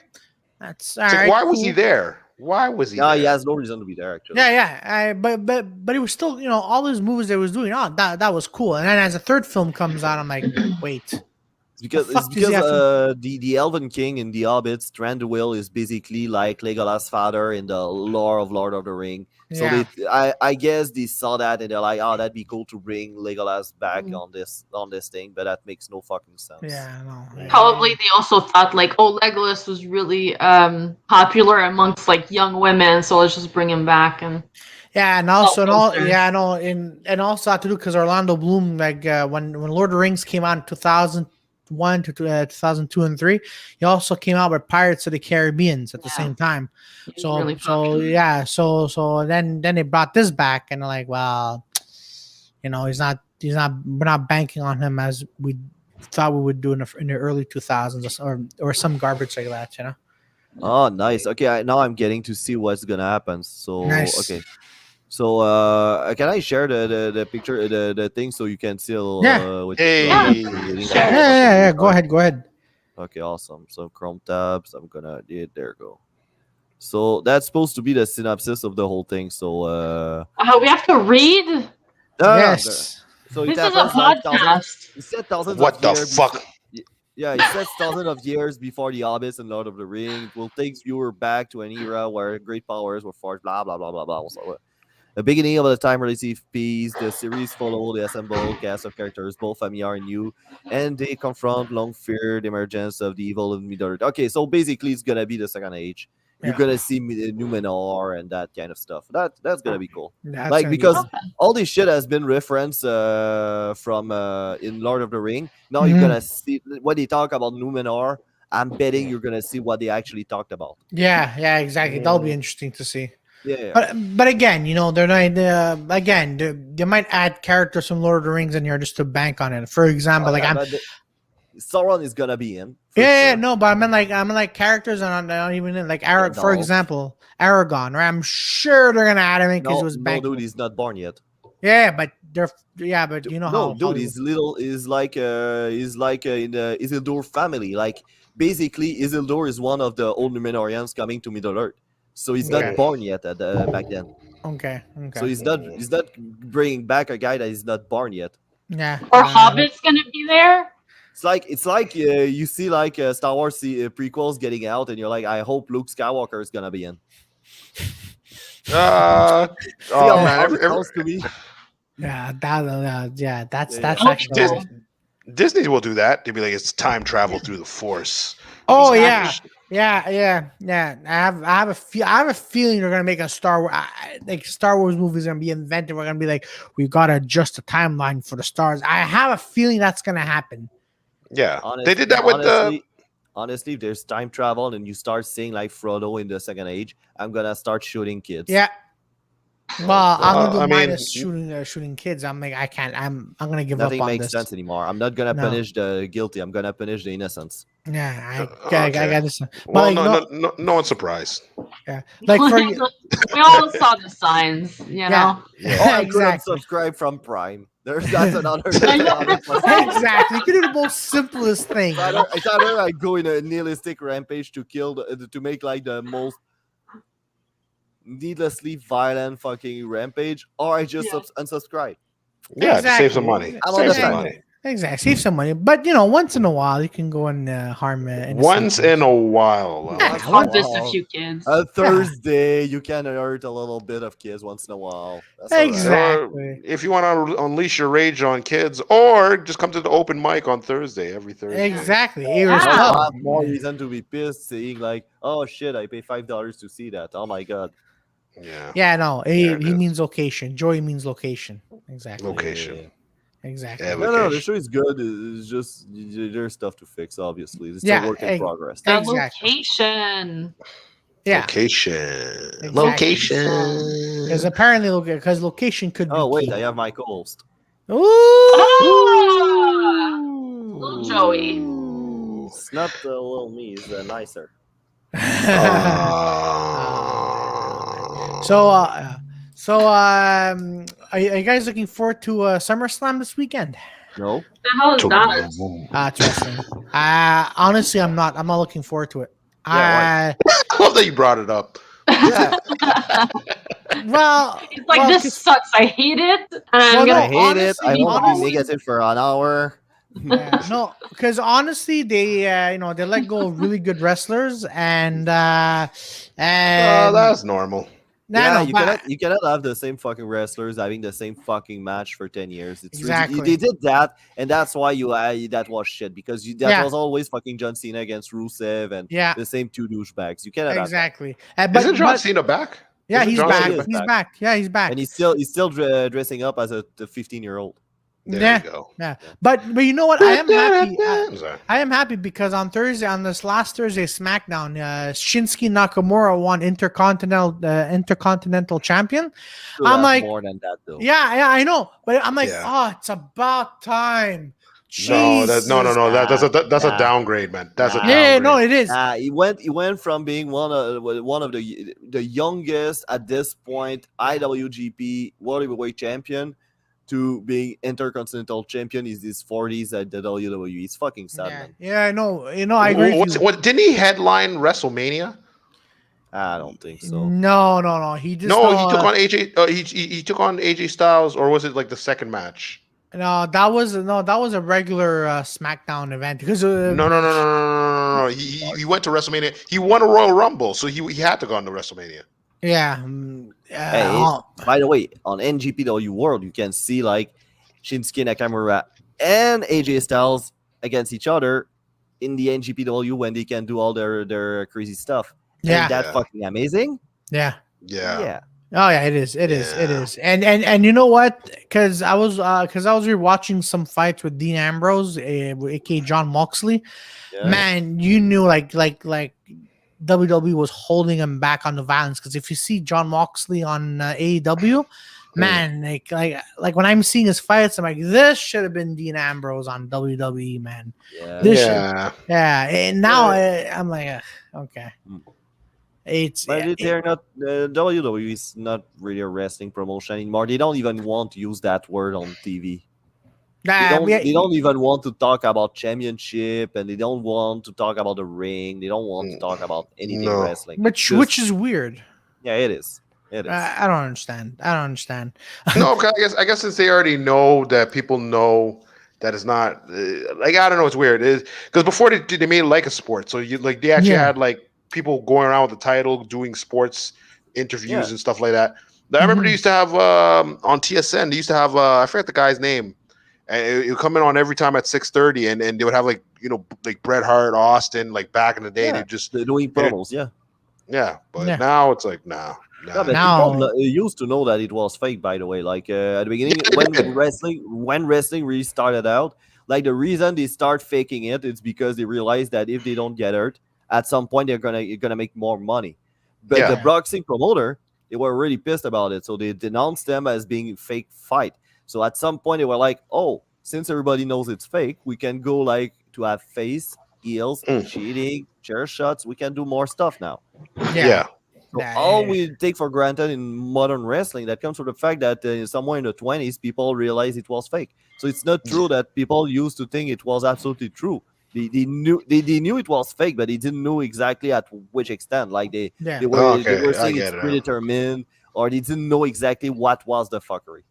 that's all It's like, right. why was he cool. there? Why was he? yeah, there? he has no reason to be there. Actually, Yeah. But he was still, all those movies they was doing. Oh, that was cool. And then as the third film comes out, I'm like, wait. It's fuck because does he have the Elven King in the Hobbits, Thranduil, is basically like Legolas' father in the lore of Lord of the Ring. So Yeah. I guess they saw that and they're like, oh, that'd be cool to bring Legolas back on this thing, but that makes no fucking sense. Yeah, no. Probably they also thought like, oh, Legolas was really popular amongst like young women, so let's just bring him back. And Yeah, and also, posters. and also had to do because Orlando Bloom, like when Lord of the Rings came out in 2001 to 2002 and 3, he also came out with Pirates of the Caribbeans at the Yeah. same time. He's So really so popular. yeah, so then they brought this back, and they're like, well, we're not banking on him as we thought we would do in the early 2000s or some garbage like that. Oh, nice. Okay, now I'm getting to see what's gonna happen. So Nice. okay. So can I share the picture the thing so you can see Yeah. with Hey. Yeah. Go ahead. Okay, awesome. So Chrome tabs, I'm gonna there you go. So that's supposed to be the synopsis of the whole thing. So We have to read. Yes. So This it is a happens like podcast. it said thousands What of the years fuck? Yeah, it says thousands of years before the Hobbits and Lord of the Ring. It will take viewer back to an era where great powers were forged. Blah blah blah blah blah. So, The beginning of the time release piece, the series follow the assembled cast of characters, both familiar and new, and they confront long feared emergence of the evil of Middle Earth. Okay, so basically it's gonna be the second age. You're Yeah. gonna see Numenor and that kind of stuff. That's gonna be cool. That's Like gonna be because cool. all this shit has been referenced from in Lord of the Ring. Now you're Mhm. gonna see when they talk about Numenor. I'm betting you're gonna see what they actually talked about. Yeah, exactly. That'll be interesting to see. Yeah. But again, they're not. Again, they might add characters from Lord of the Rings in here just to bank on it. For example, like Yeah, I'm. but Sauron is gonna be in. For Yeah, sure. no, but I mean like characters are not even in. Like Arag, for Gandalf. example, Aragon. Right? I'm sure they're gonna add him in because No, it was no, bankable. dude, he's not born yet. Yeah, but you know No, how. dude, Hollywood- he's little. Is like in the Isildur family. Like basically, Isildur is one of the old Numenorians coming to Middle Earth. So he's Okay. not born yet back then. Okay. So he's not bringing back a guy that is not born yet. Yeah. Or Hobbit's gonna be there. It's like you see like Star Wars prequels getting out, and you're like, I hope Luke Skywalker is gonna be in. Oh See how man, it sounds to me. Yeah, that's Yeah. actually. Disney will do that. They'll be like, it's time travel through the Force. Oh Exactly. yeah. I have a feeling they're gonna make a Star Wars movie is gonna be invented. We're gonna be like, we've got to adjust the timeline for the stars. I have a feeling that's gonna happen. Yeah, Honestly, they did that with honestly, if there's time travel and you start seeing like Frodo in the Second Age, I'm gonna start shooting kids. Yeah. Well, I'm gonna do I mean, minus shooting kids. I'm like, I can't. I'm gonna give Nothing up on makes this. sense anymore. I'm not gonna No. punish the guilty. I'm gonna punish the innocents. Yeah, Okay. I got this. But Well, like, no one's surprised. yeah, like for We all saw the signs, you know. Oh, I could exactly. unsubscribe from Prime. That's another. Exactly. You can do the most simplest thing. It's either I go in a nihilistic rampage to kill to make like the most needlessly violent fucking rampage, or I just unsubscribe. Yeah, to save some Exactly. money. I'm Save on the some fence. money. Exactly. Save some money. But once in a while you can go and harm innocent Once people. in a while. Yeah, Or just a few kids. Thursday, you can hurt a little bit of kids once in a while. That's all right. Exactly. Or if you want to unleash your rage on kids, or just come to the open mic on Thursday, every Thursday. Exactly. Yeah. I have more reason to be pissed seeing like, oh shit, I pay $5 to see that. Oh my god. Yeah. Yeah, no, he There it is. means location. Joy means location. Exactly. Location. Yeah. Exactly. Yeah, No, location. the show is good. It's just there's stuff to fix. Obviously, it's Yeah, still work in progress. The Exactly. location. Yeah. Location. Exactly. Location. Because apparently, location could be. Oh wait, key. I have my co-host. Ooh. Little Joey. It's not the little me. It's nicer. So, are you guys looking forward to SummerSlam this weekend? No. The hell is that? It's wrestling. Honestly, I'm not. I'm not looking forward to it. Yeah, I love that you brought it up. Yeah, Well, It's like, well, this 'cause- sucks. I hate it. And I'm Well, gonna I hate it. I honestly- hope to be honestly- negative for an hour. Yeah, no, because honestly, they they let go of really good wrestlers, and That's normal. Yeah, but- you cannot have the same fucking wrestlers having the same fucking match for 10 years. It's Exactly. they did that, and that's why that was shit because that Yeah. was always fucking John Cena against Rusev and Yeah. the same two douchebags. You cannot have that. exactly. Isn't John Cena back? Yeah, Isn't he's John back. Cena He's back. Yeah, he's back. And he's still dressing up as a 15-year-old. There Yeah. you go. Yeah, but you know what? I am happy. I'm sorry. I am happy because on Thursday, on this last Thursday SmackDown, Shinsuke Nakamura won Intercontinental Champion. Should I'm have like- more than that though. Yeah, I know, but I'm like, Yeah. oh, it's about time. No, Jesus. that's a Nah. downgrade, man. That's a Nah. downgrade. Yeah, no, it is. He went from being one of the youngest at this point IWGP World Heavyweight Champion to being Intercontinental Champion. He's his 40s at the WWE. It's fucking sad, man. Yeah, I know. I agree. with you. What didn't he headline WrestleMania? I don't think so. No. He just No, he took on AJ. He took on AJ Styles, or was it like the second match? No, that was a regular SmackDown event because No. He went to WrestleMania. He won a Royal Rumble, so he had to go on to WrestleMania. Yeah, Hey, by the way, on NGPW World, you can see like Shinsuke Nakamura and AJ Styles against each other in the NGPW when they can do all their crazy stuff. Yeah. Ain't that Yeah. fucking amazing? Yeah. Yeah. Oh yeah, it is. It Yeah. is. And you know what? Because I was rewatching some fights with Dean Ambrose, aka John Moxley. Yeah. Man, you knew like WWE was holding him back on the violence. Because if you see John Moxley on AEW, man, like when I'm seeing his fights, I'm like, this should have been Dean Ambrose on WWE, man. Yeah. This Yeah. yeah. And now I'm like, okay. But they're not. WWE is not really a wrestling promotion anymore. They don't even want to use that word on TV. They don't even want to talk about championship, and they don't want to talk about the ring. They don't want to talk about anything No. wrestling. which is weird. Yeah, it is. It is. I don't understand. No, because I guess since they already know that people know that it's not like I don't know, it's weird. Because before they made it like a sport, so you like they actually had like people going around with the title doing sports interviews and stuff like that. I remember they used to have on TSN. They used to have I forget the guy's name, and it would come in on every time at 6:30, and they would have like like Bret Hart, Austin, like back in the day. They just they're doing promos. But now it's like nah. Yeah, but people used to know that it was fake. By the way, like at the beginning, when wrestling really started out, like the reason they start faking it's because they realize that if they don't get hurt, at some point they're gonna make more money. But the boxing promoter, they were really pissed about it, so they denounced them as being fake fight. So at some point they were like, oh, since everybody knows it's fake, we can go like to have face, heels, cheating, chair shots. We can do more stuff now. Yeah. So all we take for granted in modern wrestling, that comes from the fact that somewhere in the 20s, people realized it was fake. So it's not true that people used to think it was absolutely true. They knew it was fake, but they didn't know exactly at which extent. Like they were saying it's predetermined, or they didn't know exactly what was the fuckery.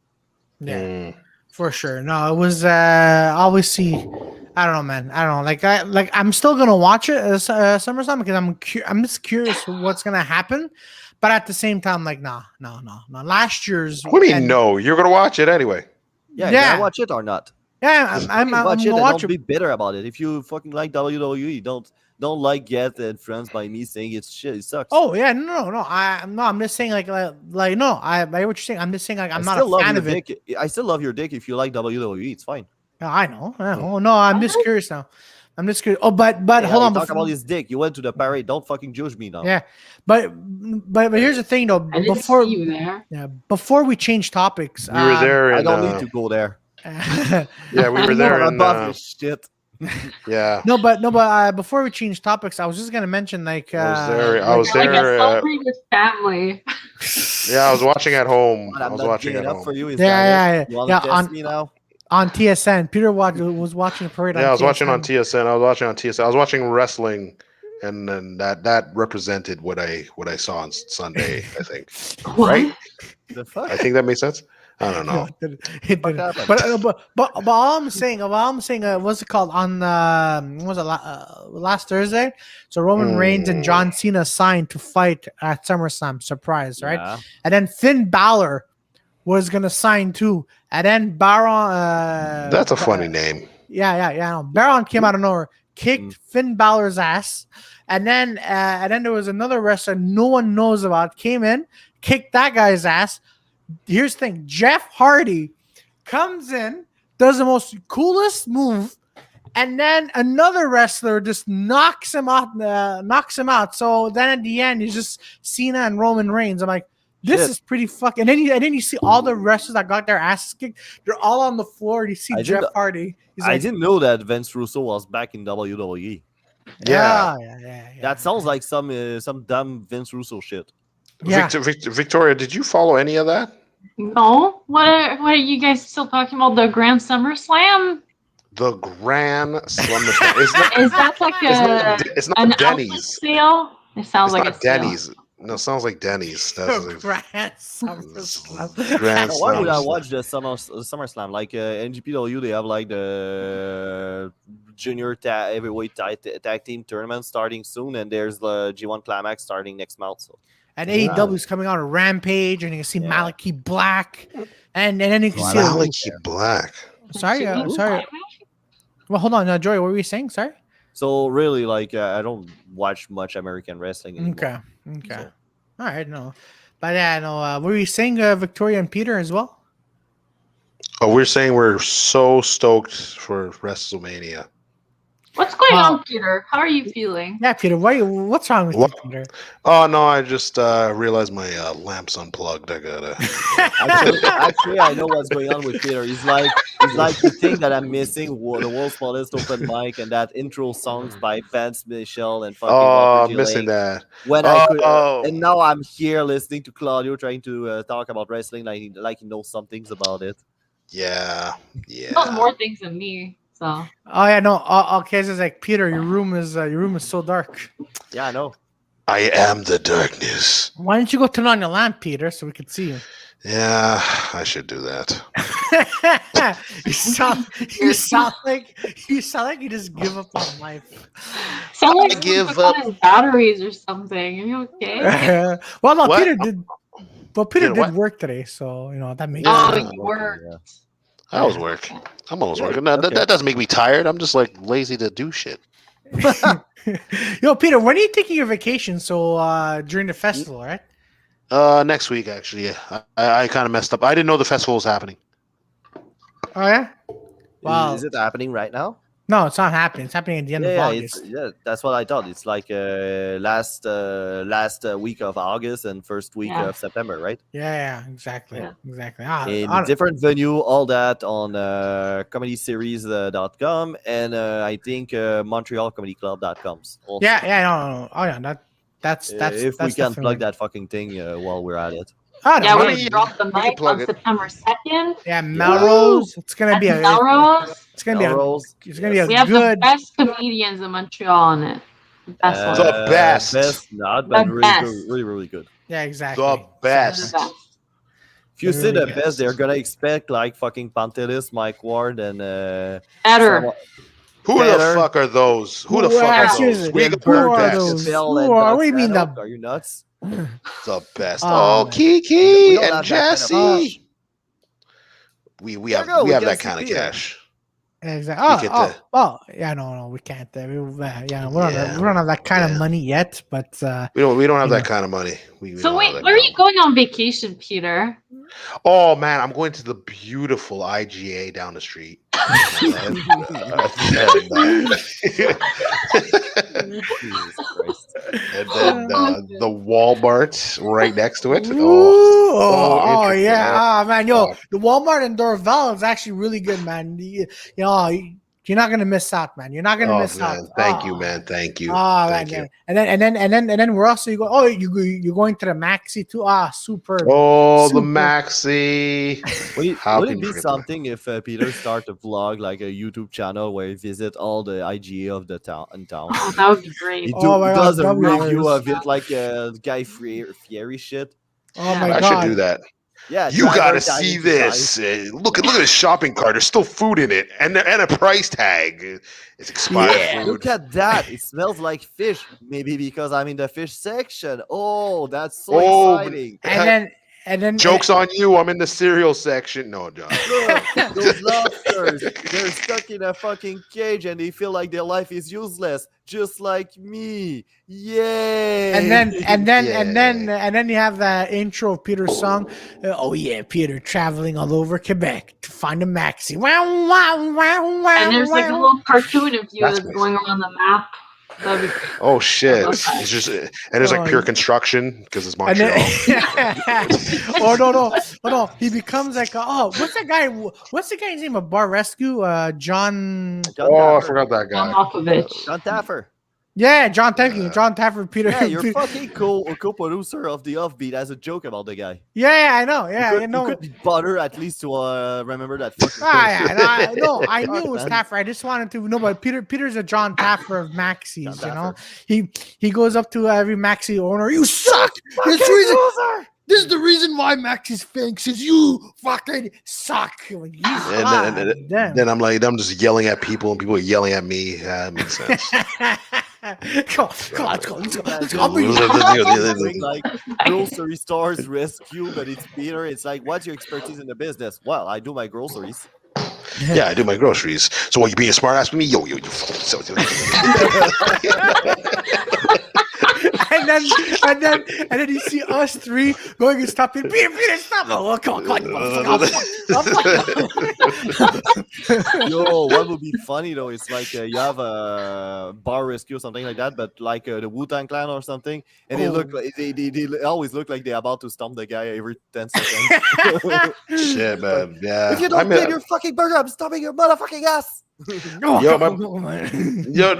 Yeah, for sure. No, it was obviously. I don't know, man. I don't know. I'm still gonna watch it SummerSlam because I'm just curious what's gonna happen. But at the same time, like, no. Last year's. What do you mean? No, you're gonna watch it anyway. Yeah, you gotta watch it or not. Yeah, I'm watch it. And don't be bitter about it. If you fucking like WWE, don't like get influenced by me saying it's shit. It sucks. Oh yeah, no. I'm just saying like no. I what you're saying. I'm just saying like I'm not a fan of it. I still love your dick. If you like WWE, it's fine. Yeah, I know. Oh no, I'm just curious now. I'm just curious. Oh, but hold on. Talk about his dick. You went to the parade. Don't fucking judge me now. Yeah, but here's the thing though. Before you there. Yeah, before we change topics, we were there. I don't need to go there. Yeah, we were there. Above this shit. Yeah. No, but before we change topics, I was just gonna mention like I was there. Celebrate with family. Yeah, I was watching at home. I was watching at home. For you, yeah. You want to test me now? On TSN, Peter was watching a parade. Yeah, I was watching on TSN. I was watching wrestling, and then that represented what I saw on Sunday. I think. Right? The fuck? I think that makes sense. I don't know. But all I'm saying, what's it called on was it last Thursday? So Roman Reigns and John Cena signed to fight at SummerSlam. Surprise, right? Yeah. And then Finn Balor was gonna sign too. And then Baron. That's a funny name. Yeah. Baron came out of nowhere, kicked Finn Balor's ass, and then there was another wrestler no one knows about came in, kicked that guy's ass. Here's the thing: Jeff Hardy comes in, does the most coolest move, and then another wrestler just knocks him out. So then at the end, it's just Cena and Roman Reigns. I'm like, this is pretty fucking. And then you see all the wrestlers that got their asses kicked. They're all on the floor. You see Jeff Hardy. I didn't know that Vince Russo was back in WWE. Yeah. That sounds like some dumb Vince Russo shit. Yeah. Victoria, did you follow any of that? No. What are you guys still talking about? The Grand SummerSlam? The Grand Slam. Is that like it's not an Denny's sale? It sounds like not Denny's. No, it sounds like Denny's. That's Grand SummerSlam. Why would I watch the SummerSlam? Like NGPW, they have like the junior heavyweight tag team tournament starting soon, and there's the G1 Climax starting next month. So And AEW is coming out of Rampage, and you can see Malachi Black, and then you can see Malachi Black. Sorry. Well, hold on, Joy. What were you saying? Sorry. So really, like, I don't watch much American wrestling anymore. Okay. So. All right, no. But yeah, no. Were you saying Victoria and Peter as well? Oh, we're saying we're so stoked for WrestleMania. What's going on, Peter? How are you feeling? Yeah, Peter. What's wrong with you, Peter? Oh no, I just realized my lamp's unplugged. I gotta. Actually, I know what's going on with Peter. He's like the thing that I'm missing: the world's smallest open mic and that intro songs by Vance Michelle and fucking. I'm missing that. When I could, and now I'm here listening to Claudio trying to talk about wrestling like he knows some things about it. Yeah. He knows more things than me. So. Oh yeah, no. Okay, it's like Peter, your room is so dark. Yeah, I know. I am the darkness. Why don't you go turn on your lamp, Peter, so we could see you? Yeah, I should do that. you sound like you just give up on life. Sound like I give up his batteries or something. Are you okay? Well, no, What? Peter did. Well, Peter did what? work today, so that makes Oh, sense. you worked. I always work. I'm always working. No, that doesn't make me tired. I'm just like lazy to do shit. Yo, Peter, when are you taking your vacation? So during the festival, right? Next week actually. I kind of messed up. I didn't know the festival was happening. Oh yeah. Wow. Is it happening right now? No, it's not happening. It's happening at the end of August. That's what I thought. It's like last week of August and first week of September, right? Yeah, exactly. Exactly. In different venue, all that on comedyseries.com and I think montrealcomedyclub.com. Also. Yeah, no. Oh yeah, that's if we can plug that fucking thing while we're at it. Oh, no, yeah, we're going to drop the mic on September 2nd. Yeah, Melrose. It's going to be Melrose. It's going to be a we have good. The best comedians in Montreal on it. The best one. The best. Not, but really, really good. Yeah, exactly. The best. If you say the best, they're going to expect like fucking Pantelis, Mike Ward, and better. Who the fuck are those? Who the fuck are those? We got the best. What do you mean the? Are you nuts? The best. Kiki and Jesse. We have that kind of cash. Exactly. Yeah, no, we can't. We don't have that kind of money yet, but we don't have that kind of money. So wait, where are you going on vacation, Peter? Oh man, I'm going to the beautiful IGA down the street. And then the Walmart right next to it. Oh yeah, man, yo, the Walmart in Dorval is actually really good, man. You're not gonna miss out, man. You're not gonna miss out. Thank you, man. Thank you. Thank you. And then where else are you going? Oh, you're going to the Maxi too. Super. Oh, the Maxi. Would it be something if Peter start a vlog, like a YouTube channel where he visit all the IGA of the town? Oh, that would be great. He does a review of it, like Guy Fieri shit. Oh my God! I should do that. Yeah, you gotta see this. Look at this shopping cart. There's still food in it, and a price tag. It's expired food. Look at that. It smells like fish. Maybe because I'm in the fish section. Oh, that's so exciting. And then jokes on you. I'm in the cereal section. No, John. Look, those lobsters, they're stuck in a fucking cage and they feel like their life is useless, just like me. Yay! And then you have the intro of Peter's song. Oh yeah, Peter traveling all over Quebec to find a Maxi. Wow, wow, wow, wow. And there's like a little cartoon of you that's going around the map. That'd be great. Oh shit! It's just there's like pure construction because it's Montreal. No! He becomes like what's the guy's name of Bar Rescue? John. I forgot that guy. John Malkovich. John Taffer. Yeah, John Taffer, Peter. Yeah, you're fucking co-producer of the Offbeat as a joke about the guy. Yeah, I know. Yeah, you could be butter at least to remember that. I knew it was Taffer. I just wanted to know, but Peter's a John Taffer of Maxis. You know, he goes up to every Maxi owner. You suck. This is the reason why Maxis thinks is you fucking suck. Then I'm just yelling at people, and people are yelling at me. That makes sense. Come on, let's go. Doing like grocery stores rescue, but it's Peter. It's like, what's your expertise in the business? Well, I do my groceries. Yeah, I do my groceries. So what, you being a smart ass with me? Yo, you fucking and then you see us three going and stopping. Peter, stop! Oh, come on, Yo, what would be funny though is like you have a bar rescue or something like that, but like the Wu-Tang Clan or something, and they look like they always look like they're about to stomp the guy every 10 seconds. shit, man. Yeah. If you don't get your fucking burger, I'm stomping your motherfucking ass. Yo,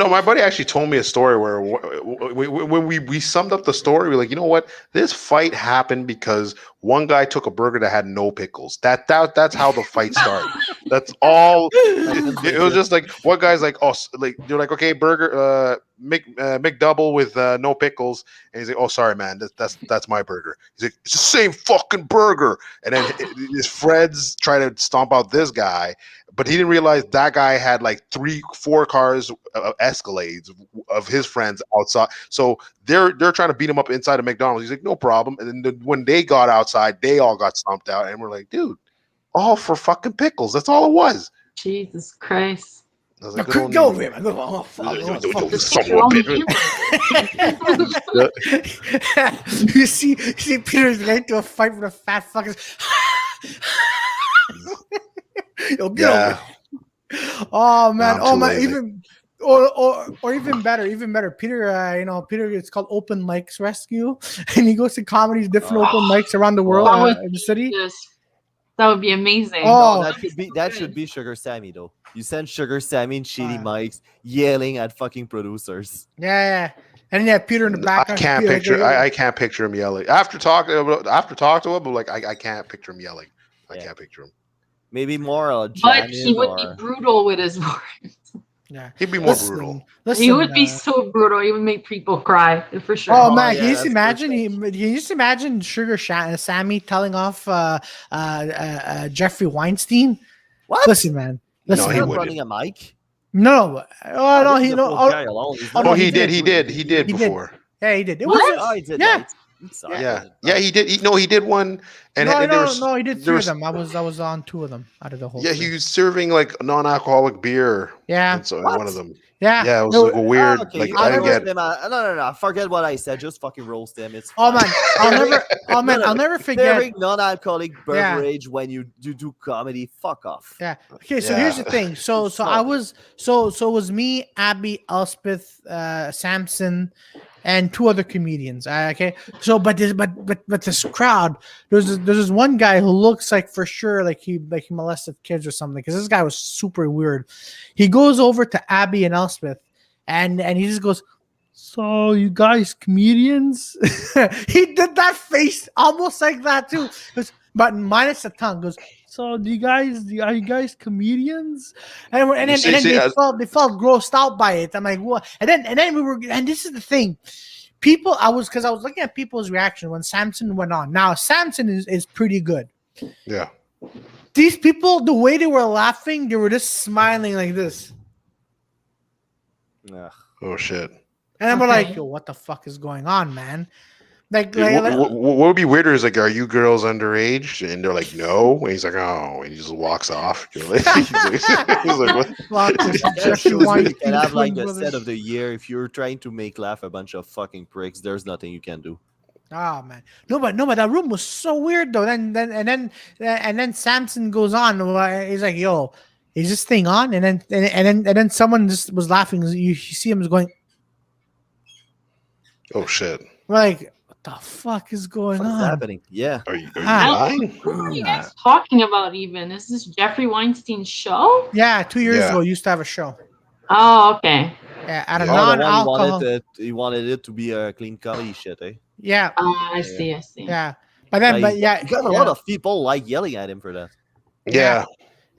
my buddy actually told me a story where when we summed up the story, we're like, you know what? This fight happened because one guy took a burger that had no pickles. That's how the fight started. That's all. It was just like one guy's like, oh, like you're like, okay, burger, McDouble with no pickles, and he's like, oh, sorry, man, that's my burger. He's like, it's the same fucking burger, and then his friends try to stomp out this guy. But he didn't realize that guy had like 3-4 cars Escalades of his friends outside. So they're trying to beat him up inside of McDonald's. He's like, no problem. And then when they got outside, they all got stomped out. And we're like, dude, all for fucking pickles. That's all it was. Jesus Christ. I was like, go over here, man. You see Peter's going to a fight with a fat fucker. Yo, get over. Oh man! Oh man! Even or even better. Peter, Peter. It's called Open Mics Rescue, and he goes to comedies, different open mics around the world in the city. That would be amazing. Oh, that should be Sugar Sammy though. You send Sugar Sammy and shitty mics yelling at fucking producers. Yeah. And then Peter in the background. I can't picture him yelling after talking to him. But like I can't picture him yelling. I can't picture him. Maybe more. But he would be brutal with his words. Yeah, he'd be more brutal. He would be so brutal. He would make people cry for sure. Oh man, can you just imagine Sugar Sammy telling off Jeffrey Weinstein? What? Listen, man. Listen, he running a mic. No. He did before. Yeah, he did. It was. Yeah. He did. He did one. And he did 3 of them. I was on 2 of them out of the whole. Yeah, he was serving like non-alcoholic beer. Yeah, so one of them. Yeah, it was like a weird. Okay. Like I didn't get. No. Forget what I said. Just fucking roast them. It's. Oh man, I'll never forget. Serving non-alcoholic beverage when you do comedy. Fuck off. Yeah. Okay. So here's the thing. So it was me, Abby, Elspeth, Samson, and 2 other comedians. Okay. So, but this crowd, there's this one guy who looks like for sure like he molested kids or something, because this guy was super weird. He goes over to Abby and Elspeth, and he just goes, "So you guys comedians?" He did that face almost like that too, but minus the tongue. Goes, "So are you guys comedians?" And then they felt grossed out by it. I'm like, what? And then this is the thing. I was looking at people's reaction when Samson went on. Now Samson is pretty good. Yeah. These people, the way they were laughing, they were just smiling like this. Yeah. Oh shit. And I'm like, yo, what the fuck is going on, man? What would be weirder is like, are you girls underage? And they're like, no. And he's like, oh, and he just walks off. He's like, what? You can have like the set of the year. If you're trying to make laugh a bunch of fucking pricks, there's nothing you can do. Oh man, no, but that room was so weird though. Then Samson goes on. He's like, yo, is this thing on? And then someone just was laughing. You see him going, oh shit. We're like, what the fuck is going on? What's happening? Yeah. Are you lying? What are you guys talking about even? Is this Jeffrey Weinstein's show? Yeah, 2 years ago, he used to have a show. Oh, okay. Yeah, at a non-alcohol. He wanted it to be a clean comedy shit, eh? Yeah. I see. Yeah. But then, a lot of people like yelling at him for that. Yeah.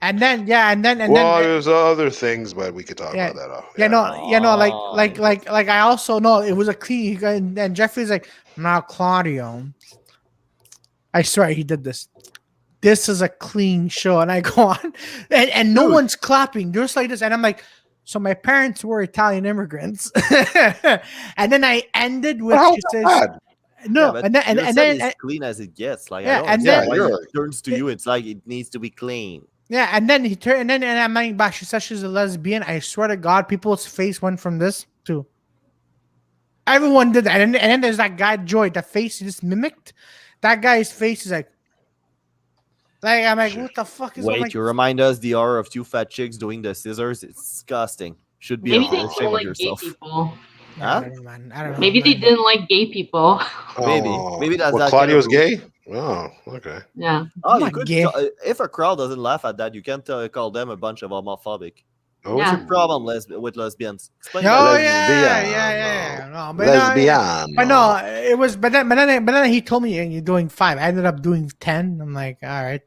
And then there's other things, but we could talk about that. Like I also know it was a clean. And Jeffrey's like, now Claudio, I swear he did this. This is a clean show, and I go on, and no one's clapping. Just like this, and I'm like, So my parents were Italian immigrants, and then I ended with How she says, bad? no, but and then your and set then is clean as it gets. Like, yeah, I don't and understand then why you're- it turns to you. It's like it needs to be clean. yeah, and then he turned, and then I'm like, back. She says she's a lesbian. I swear to God, people's face went from this to everyone did that, and then there's that guy Joy. The face he just mimicked. That guy's face is like I'm like, what the fuck is? I'm Wait, like, you remind us the horror of two fat chicks doing the scissors. It's disgusting. Should be Maybe they ashamed didn't of like gay yourself. people. I don't know, man. I don't know. Maybe they man. didn't like gay people. Maybe that's what, that Claudio's kind of- gay. Oh, okay. Yeah. Oh, I'm you not could. gay. If a crowd doesn't laugh at that, you can't call them a bunch of homophobic. Oh, Yeah. What's your problem with lesbians? Explain Oh that. yeah. No, but Lesbian. but no, it was. But then he told me you're doing 5. I ended up doing 10. I'm like, all right,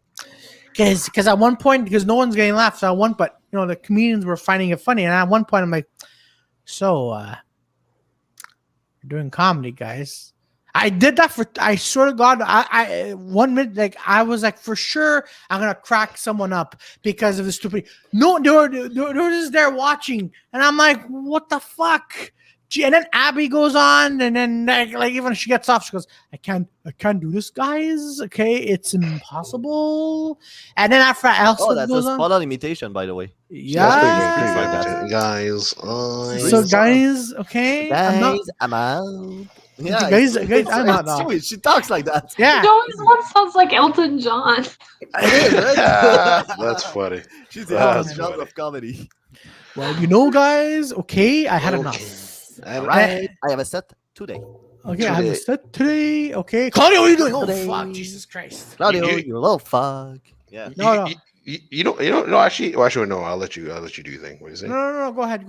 because at one point, because no one's getting laughs. So at one, but the comedians were finding it funny, and at one point, I'm like, so you're doing comedy, guys. I did that I swear to God, I 1 minute, like I was like, for sure, I'm gonna crack someone up because of the stupid. No, they were just there watching, and I'm like, what the fuck? And then Abby goes on, and then like even she gets off, she goes, I can't do this, guys. Okay, it's impossible. And then after Elsa Oh, that's a goes on, spot on imitation, by the way. yeah. like that. Guys. So guys, okay, I'm not. I'm out. Yeah, Guys, it's I'm not now. true. She talks like that. Yeah, Joey's one sounds like Elton John. It is, right? That's funny. She's the That's Elton John funny. of comedy. well, guys, okay, I had enough. All right, I have a set today. Okay, I have a set today. Okay, Claudio, what are you doing? Oh Today. fuck, Jesus Christ! Claudio, You- you little fuck. Yeah. No. No, actually, no. I'll let you do your thing. What do you say? No. Go ahead.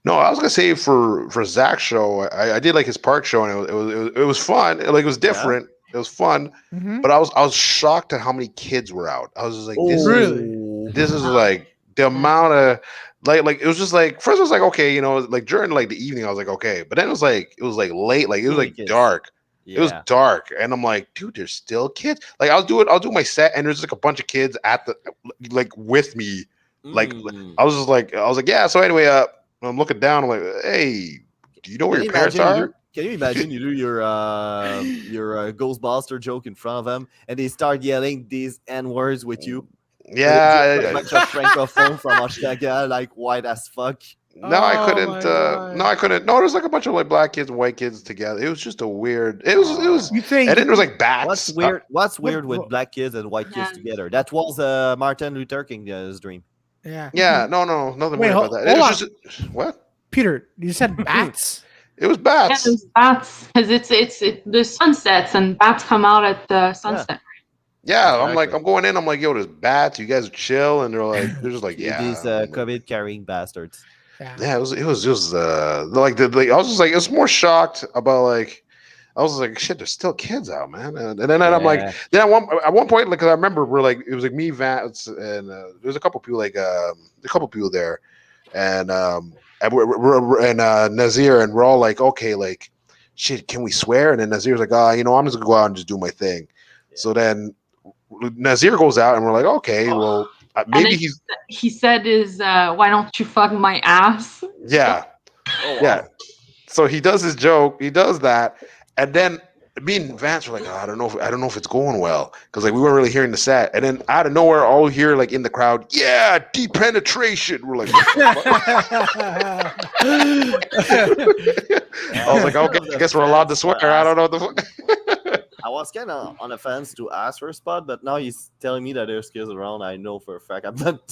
No, I was gonna say for Zach's show, I did like his park show, and it was fun. Like it was different. It was fun, Mhm. but I was shocked at how many kids were out. I was just like, this Really? this is like the amount of like it was just like first I was like okay, like during like the evening I was like okay, but then it was like late, like it was like Kids. dark. Yeah. It was dark, and I'm like, dude, there's still kids. Like I'll do my set, and there's like a bunch of kids at the like with me. Like I was like, yeah. So anyway, I'm looking down. I'm like, hey, do you know where your parents are? Can you imagine you do your Ghostbuster joke in front of them, and they start yelling these N words with you? Yeah. A bunch of francophone from Oshaga, like white as fuck. No, I Oh couldn't. my God. No, I couldn't. No, there's like a bunch of like black kids and white kids together. It was just a weird. It was. You think? And then there was like bats. What's weird? What's weird with what- black kids and white kids Yeah. together? That was Martin Luther King's dream. Yeah. Yeah. No. Nothing Wait, weird about that. It hold was just what? Peter, you said bats. It was Yeah, bats. there's bats because it's the sunsets and bats come out at the sunset. Yeah, Exactly. I'm going in. I'm like, yo, there's bats. You guys are chill, and they're just like, yeah. These COVID carrying bastards. Yeah, it was just like I was just like, it's more shocked about like, I was like, shit, there's still kids out, man. And then I'm like, then at one point, like, 'cause I remember we're like, it was like me, Vance, and there's a couple people like a couple people there, and Nazir, and we're all like, okay, like, shit, can we swear? And then Nazir's like, I'm just gonna go out and just do my thing. Yeah. So then Nazir goes out, and we're like, okay, well, maybe then he said why don't you fuck my ass? yeah. Oh, wow. Yeah. So he does his joke, he does that, and then me and Vance were like, I don't know if it's going well, because like we weren't really hearing the set, and then out of nowhere, all we hear like in the crowd, yeah, deep penetration. We're like, I was like, okay, I guess we're allowed to swear. I don't know what the fuck. I was kind of on the fence to ask for a spot, but now he's telling me that there's kids around. I know for a fact I'm not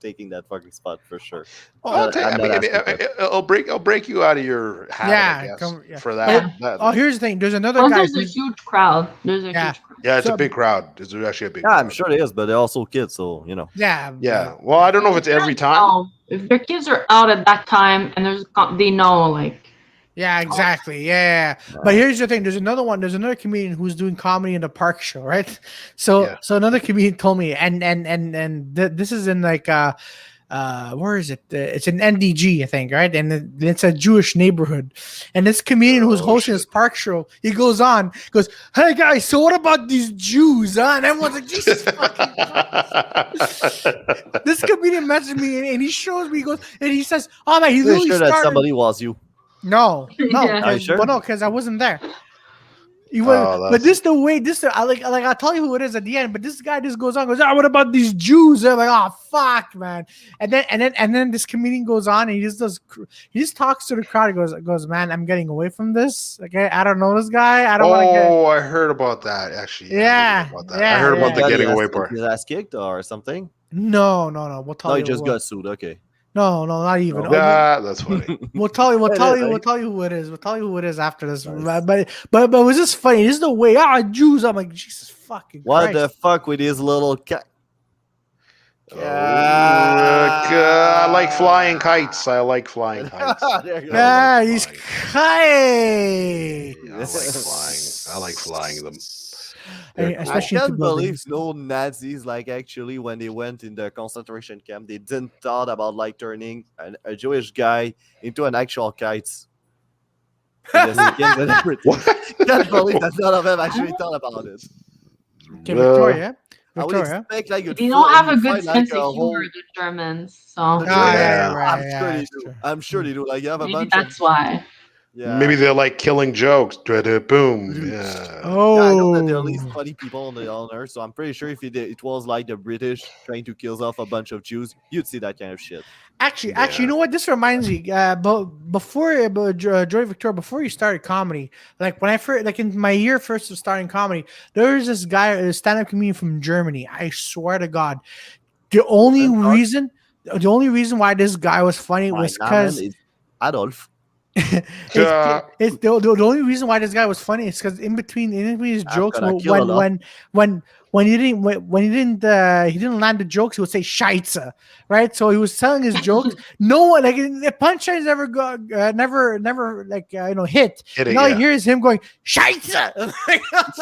taking that fucking spot for sure. Well, I'm not asking for it. it'll break you out of your habit, I guess, for that. Oh, here's the thing. There's another Well, guy. there's a huge crowd. There's a Yeah. huge crowd. Yeah, it's So- a big crowd. It's actually a big. Yeah, I'm crowd. sure it is, but they're also kids, so you know. Yeah. Yeah. Well, I don't know if it's every time. No, if their kids are out at that time and they know like Yeah, exactly. Yeah. But here's the thing. There's another comedian who's doing comedy in the park show, right? So Yeah. so another comedian told me, and this is in like where is it? It's in NDG, I think, right? And it's a Jewish neighborhood. And this comedian who's hosting this park show, he goes on, goes, "Hey guys, so what about these Jews?" Huh? And everyone's like, "Jesus fucking Christ." This comedian messaged me and he shows me, he goes, and he says, "Oh man, he Pretty literally sure started." that somebody was you. No, Yeah. Are you sure? but no, because I wasn't there. He was, but I'll tell you who it is at the end. But this guy just goes on, goes, "Ah, what about these Jews?" I'm like, "Oh fuck, man!" And then this comedian goes on and he just talks to the crowd. He goes, "Man, I'm getting away from this. Okay, I don't know this guy. I don't want to get." Oh, I heard about that actually. Yeah, I heard about the Got getting his away ass- part. his ass kicked or something. No. We'll tell No, you. he just got sued. Okay. No, not even. No. Yeah, that's funny. We'll tell you who it is. We'll tell you who it is after this. But it was just funny. This is the way Jews. I'm like, Jesus fucking What Christ. the fuck with his little cat? I like flying kites. I like flying kites. There you go. Yeah, like he's flying. kite. I like flying. I like flying them. Hey, I especially can't to believe buildings. no Nazis like actually when they went in the concentration camp they didn't thought about like turning a Jewish guy into an actual kite. With the skins and everything. Can't believe that none of them actually thought about it. Okay, Victoria. I would expect like They don't have a good like sense a of whole. humor, the Germans. So yeah, I'm yeah, sure they that's do. true. I'm sure they do. Like you have a maybe bunch that's of why. yeah. Maybe they're like killing jokes. Boom. Yeah. Yeah, I know that there are at least Oh, funny people on Earth, so I'm pretty sure if it was like the British trying to kill off a bunch of Jews, you'd see that kind of shit. actually, Yeah. you know what? This reminds me. But before, Joy Victoria, before you started comedy, like when I first, like in my year first of starting comedy, there was this guy, a stand-up comedian from Germany. I swear to God, the only reason why this guy was funny My was name because is Adolf. it's the only reason why this guy was funny is because in between his I'm jokes gonna kill a lot. when he didn't land the jokes, he would say "Scheisse," right? So he was telling his jokes. No one like the punchlines never got never hit. Hitting, All yeah. you hear is him going "Scheisse."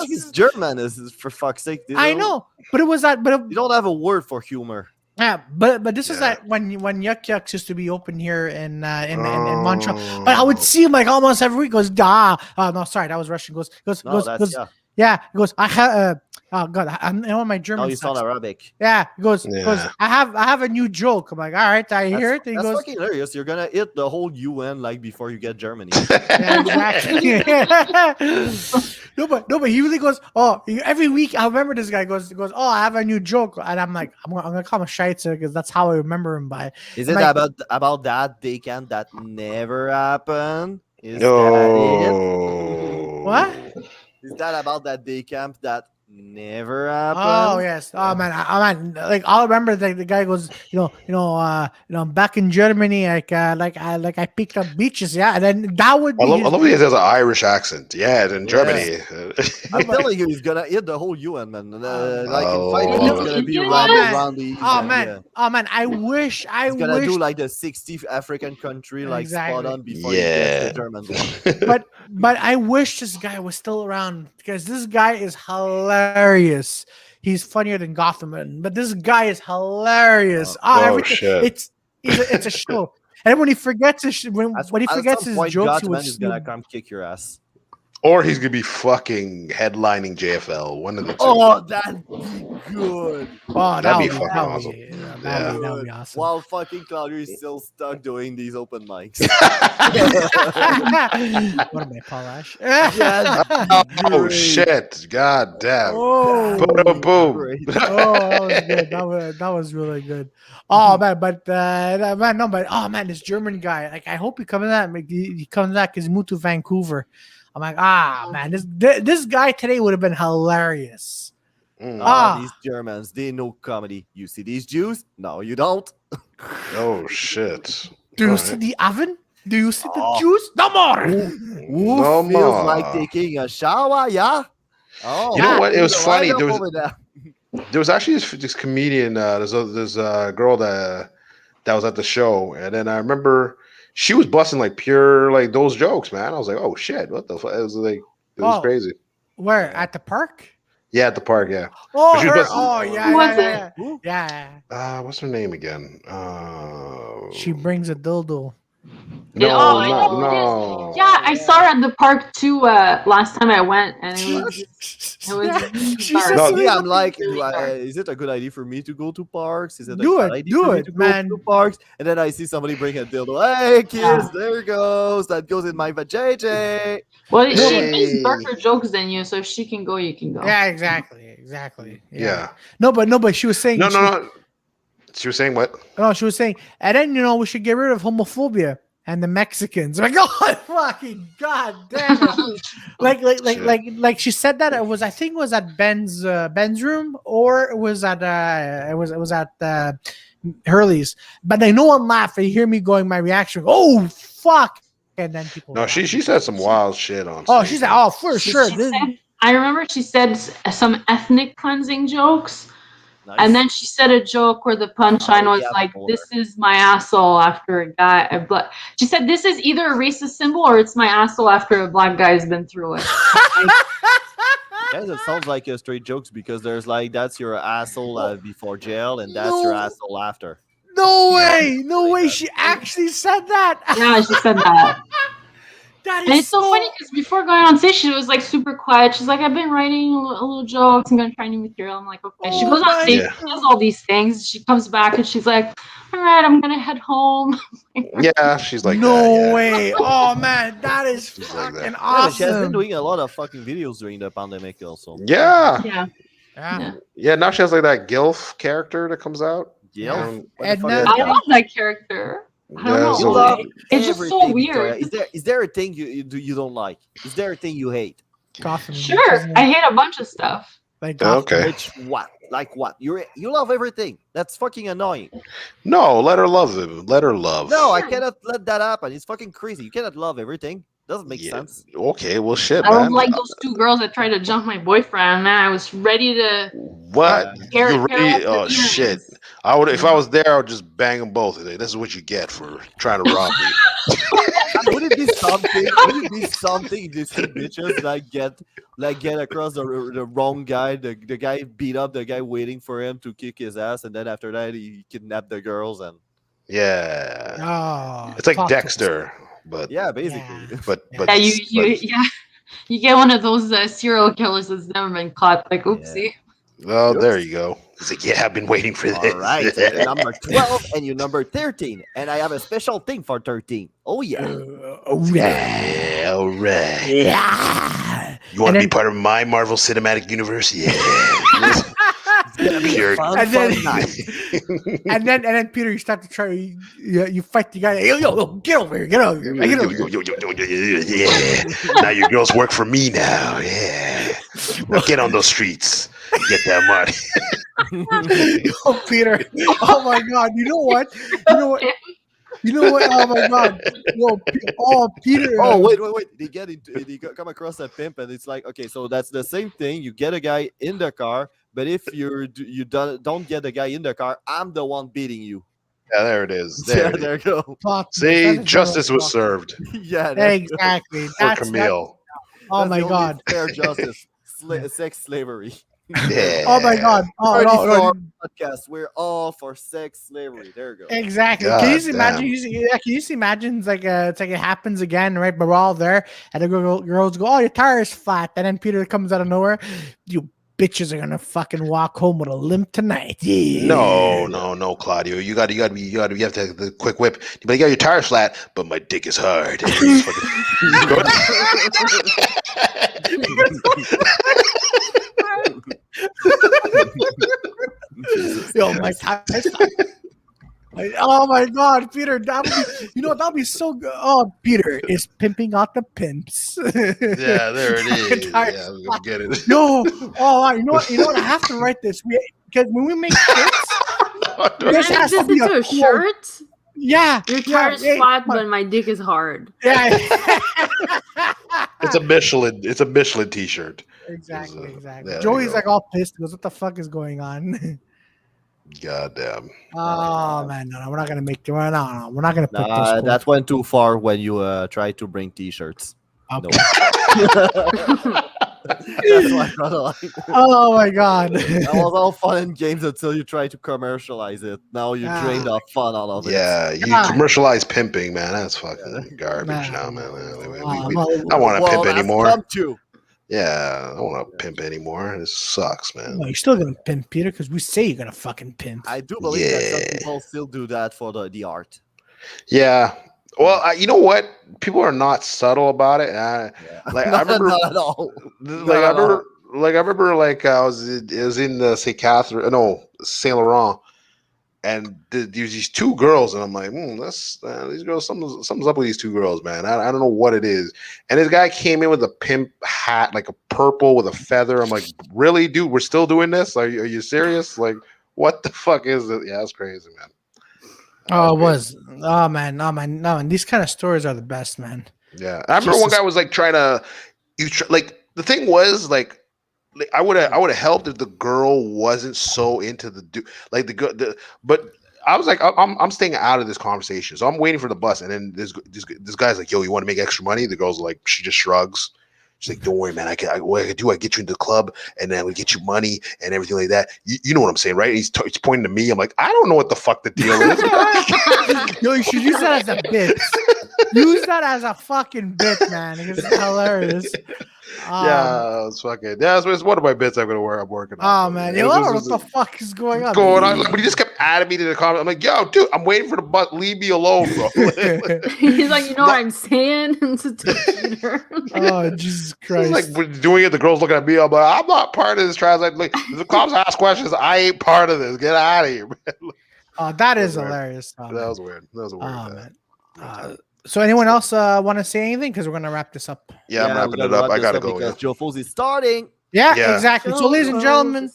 He's German, is for fuck's sake. I know, but it was that. You don't have a word for humor. Yeah, but this is Yeah. that when Yuck Yucks used to be open here in Montreal. But I would see him like almost every week. Goes da. Oh no, sorry, that was Russian. Goes. No, that's Yeah, he goes. I have. Oh God, I'm on my German. No, you sound sucks. Arabic. Yeah, he goes. Yeah. I have a new joke. I'm like, all right, I hear it. And he That's goes. fucking hilarious. You're gonna hit the whole UN like before you get Germany. Yeah, exactly. no, but he really goes. Oh, every week I remember this guy goes. Oh, I have a new joke, and I'm like, I'm gonna call him Scheitzer because that's how I remember him by. Is I'm it like, about that day camp that never happened? Is No. What? Is that about that day camp that never happened? Oh yes. Oh man. Like I'll remember the guy goes, back in Germany, I picked up beaches, yeah, and then that would be. I love he has an Irish accent. Yeah, in Germany. I'm telling you, he's gonna hit the whole UN, man. Like in 5 Oh. minutes, he's gonna be Oh, around the. Oh UN, man. yeah. Oh man. I wish. He's gonna do like the 60th African country, like Exactly. spot on before he gets the German one. but I wish this guy was still around because this guy is hilarious. He's funnier than Gotham, but this guy is hilarious. Shit. It's a show. And when he forgets when he forgets his jokes, he Godman would is gonna come kick your ass. Or he's gonna be fucking headlining JFL. One of the two. Oh, that'd be good. Oh, That'd be fucking awesome. That would be awesome. While fucking Claudio is still stuck doing these open mics. What am I, Paul Ash? Oh Great. shit! God damn! Oh, Boom! Boom! Great. that was good. That was really good. Oh man, oh man, this German guy. Like, I hope he comes back. He comes back because he moved to Vancouver. I'm like, man, this guy today would have been hilarious. These Germans, they know comedy. You see these Jews? No, you don't. Oh shit! Do you see the oven? Do you see the Oh. juice? No more. Who No feels more. like taking a shower? Yeah. Oh, You know what? It was right funny. up There was over there. There was actually this comedian. There's a girl that was at the show, and then I remember she was busting like pure like those jokes, man. I was like, oh shit, what the fuck? It was Oh. crazy. Where at the park? Yeah, at the park. Yeah. Oh, But she was her. supposed to- Oh, yeah, Who was yeah, it? Who? yeah. What's her name again? She brings a dildo. No, Oh, I not know who it no. is. Yeah, I saw her at the park too last time I went, and it was Yeah. really She bizarre. says No, something me, I'm like, Really dark. is it a good idea for me to go to parks? Is it a Do bad it, idea do for me it, to man. go to parks? And then I see somebody bring a dildo. Hey, kids, Yeah. there goes. That goes in my vajayjay. Well, No, she but- makes Hey. darker jokes than you, so if she can go, you can go. Yeah, exactly. Yeah. No, but she was saying. No. She was saying what? No, she was saying, and then we should get rid of homophobia and the Mexicans. I'm like, oh, fucking god damn it! like she said that I think it was at Ben's room, or it was at Hurley's. But no one laughed. They hear me going, my reaction. Oh fuck! And then people. No, laugh. she said some wild shit on. Oh, stage. she said, oh, for sure. She said- I remember she said some ethnic cleansing jokes. Nice. And then she said a joke where the punchline Oh, was yeah, like, older. "This is my asshole after a guy." She said, "This is either a racist symbol or it's my asshole after a black guy's been through it." Guys, it sounds like straight jokes because there's like that's your asshole before jail and that's No. your asshole after. No way. She actually said that. Yeah, she said that. That And it's so funny because before going on stage, she was like super quiet. She's like, "I've been writing a little jokes. I'm gonna try new material." I'm like, "Okay." She Oh goes my on stage, Yeah. she does all these things. She comes back and she's like, "All right, I'm gonna head home." Yeah, she's like no that. Yeah. way. Oh man, that is She's like fucking that. Yeah, but she has been awesome. doing a lot of fucking videos during the pandemic also. Yeah. Yeah. Yeah. Yeah. Now she has like that Gilf character that comes out. Yeah. Um, What the fuck Edna- is I that? love that character. I don't know. You so- love It's just so everything, weird. Victoria. Is there a thing you don't like? Is there a thing you hate? Gotham. Sure, I hate a bunch of stuff. Like Gotham. Okay. Which what? Like what? You love everything. That's fucking annoying. No, let her love him. Let her love. No, I cannot let that happen. It's fucking crazy. You cannot love everything. Doesn't make Yeah. sense. Okay, well, shit, I man. don't like those two girls that tried to jump my boyfriend. Man, I was ready to What? tear You off really? their Oh earrings. shit! I would if I was there. I would just bang them both. This is what you get for trying to rob me. Would it be something? Would it be something these two bitches get across the wrong guy? The guy beat up the guy waiting for him to kick his ass, and then after that he kidnapped the girls and Yeah, Oh, it's like fuck this. Dexter, but yeah, basically. but Yeah, you get one of those serial killers that's never been caught. Like, oopsie. well, there you go. He's like, yeah, I've been waiting for this. All right, so you're number 12 and you're number 13, and I have a special thing for 13. Oh yeah. Oh yeah. Yeah, all right. Yeah. You want And to be part of my Marvel Cinematic Universe? Yeah. It's gonna be Pure- a fun, And then- fun night. and then Peter, you start to try. You fight the guy. Yo, get over here. Get over here. Get over here. Yeah. Now your girls work for me now. Yeah. Now get on those streets. Get that money. Oh, Peter. Oh my God. You know what? Oh my God. Peter. Oh wait. They come across a pimp, and it's like, okay, so that's the same thing. You get a guy in the car, but if don't get the guy in the car, I'm the one beating you. Yeah, there it is. Yeah, There. there you go. Fuck. See, That is justice was fuck. served Yeah, there you go. Exactly. for That's Camille. oh That's my the only God. fair justice. Sex slavery. Yeah. Oh my God. Oh no, 34 no. podcast. We're all for sex slavery. There you go. Exactly. God Can you just imagine? damn. Can you just imagine? It's like it happens again, right? But we're all there, and the girls go, "Oh, your tire's flat," and then Peter comes out of nowhere. You bitches are gonna fucking walk home with a limp tonight. Yeah. No, Claudio. You have to have the quick whip. But you got your tires flat, but my dick is hard. Yo, my tire's flat. Oh my God, Peter! That'd be so good. Oh, Peter is pimping out the pimps. Yeah, there it is. Tires Yeah, I'm gonna get it. No, oh, you know what? I have to write this because when we make shirts, this has to Just be into a a quote. shirt. Yeah, Your tire's yeah, flat, but my dick is hard. yeah. It's a Michelin. It's a Michelin T-shirt. Exactly. Yeah, there you Joey's go. like all pissed. He goes, "What the fuck is going on?" Goddamn. Oh man, no, we're not gonna make. We're not gonna put this. That went too far when you tried to bring t-shirts. Okay. No. That's why I draw the line. Oh my god. That was all fun and games until you try to commercialize it. Now you drain the fun out of it. Yeah, you commercialize pimping, man. That's fucking garbage now, man. I don't want to pimp anymore. Yeah, I don't want to pimp anymore. This sucks, man. Well, you're still gonna pimp, Peter, because we say you're gonna fucking pimp. I do believe that some people still do that for the art. Yeah. Well, you know what? People are not subtle about it. I remember not at all. I remember, I was in St. Catherine, no, Saint Laurent, and there's these two girls, and I'm like, these girls, something's up with these two girls, man. I don't know what it is. And this guy came in with a pimp hat, like a purple with a feather. I'm like, really, dude? We're still doing this? Are you serious? Like, what the fuck is it? Yeah, it's crazy, man. Oh, it was. Oh man, no. And these kind of stories are the best, man. Yeah, I remember one guy was like trying to, the thing was like I would have helped if the girl wasn't so into the dude, like but I was like, I'm staying out of this conversation, so I'm waiting for the bus, and then this guy's like, yo, you want to make extra money? The girl's like, she just shrugs. She's like, don't worry, man. What I can do, I get you into the club, and then we get you money and everything like that. You know what I'm saying, right? He's pointing to me. I'm like, I don't know what the fuck the deal is. Yo, you should use that as a bit. Use that as a fucking bit, man. It's hilarious. Yeah, it's fucking. Yeah, it's one of my bits I'm working on. Oh man, yo, I don't know what the fuck is going on. But he just kept adding me to the comment. I'm like, yo, dude, I'm waiting for the bus. Leave me alone, bro. He's like, you know what I'm saying? Oh Jesus Christ! He's like, we're doing it. The girl's looking at me. I'm like, I'm not part of this transaction. Like, if the cops ask questions, I ain't part of this. Get out of here, man. Oh, that is hilarious. That was weird. That was a weird. Man. So anyone else want to say anything? Because we're going to wrap this up. Yeah, I'm wrapping it up. I got to go. Because Jofo's is starting. Yeah, exactly. So ladies and gentlemen,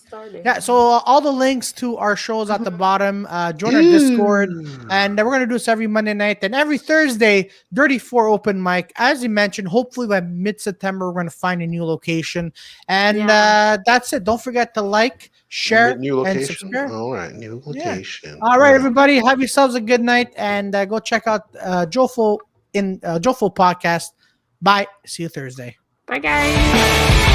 so all the links to our shows at the bottom. Join our Discord. And we're going to do this every Monday night. Then every Thursday, Dirty 4 open mic. As you mentioned, hopefully by mid-September, we're going to find a new location. And that's it. Don't forget to like, share, and subscribe. All right, new location. All right, everybody. Have yourselves a good night. And go check out Jofo Podcast. Bye. See you Thursday. Bye, guys.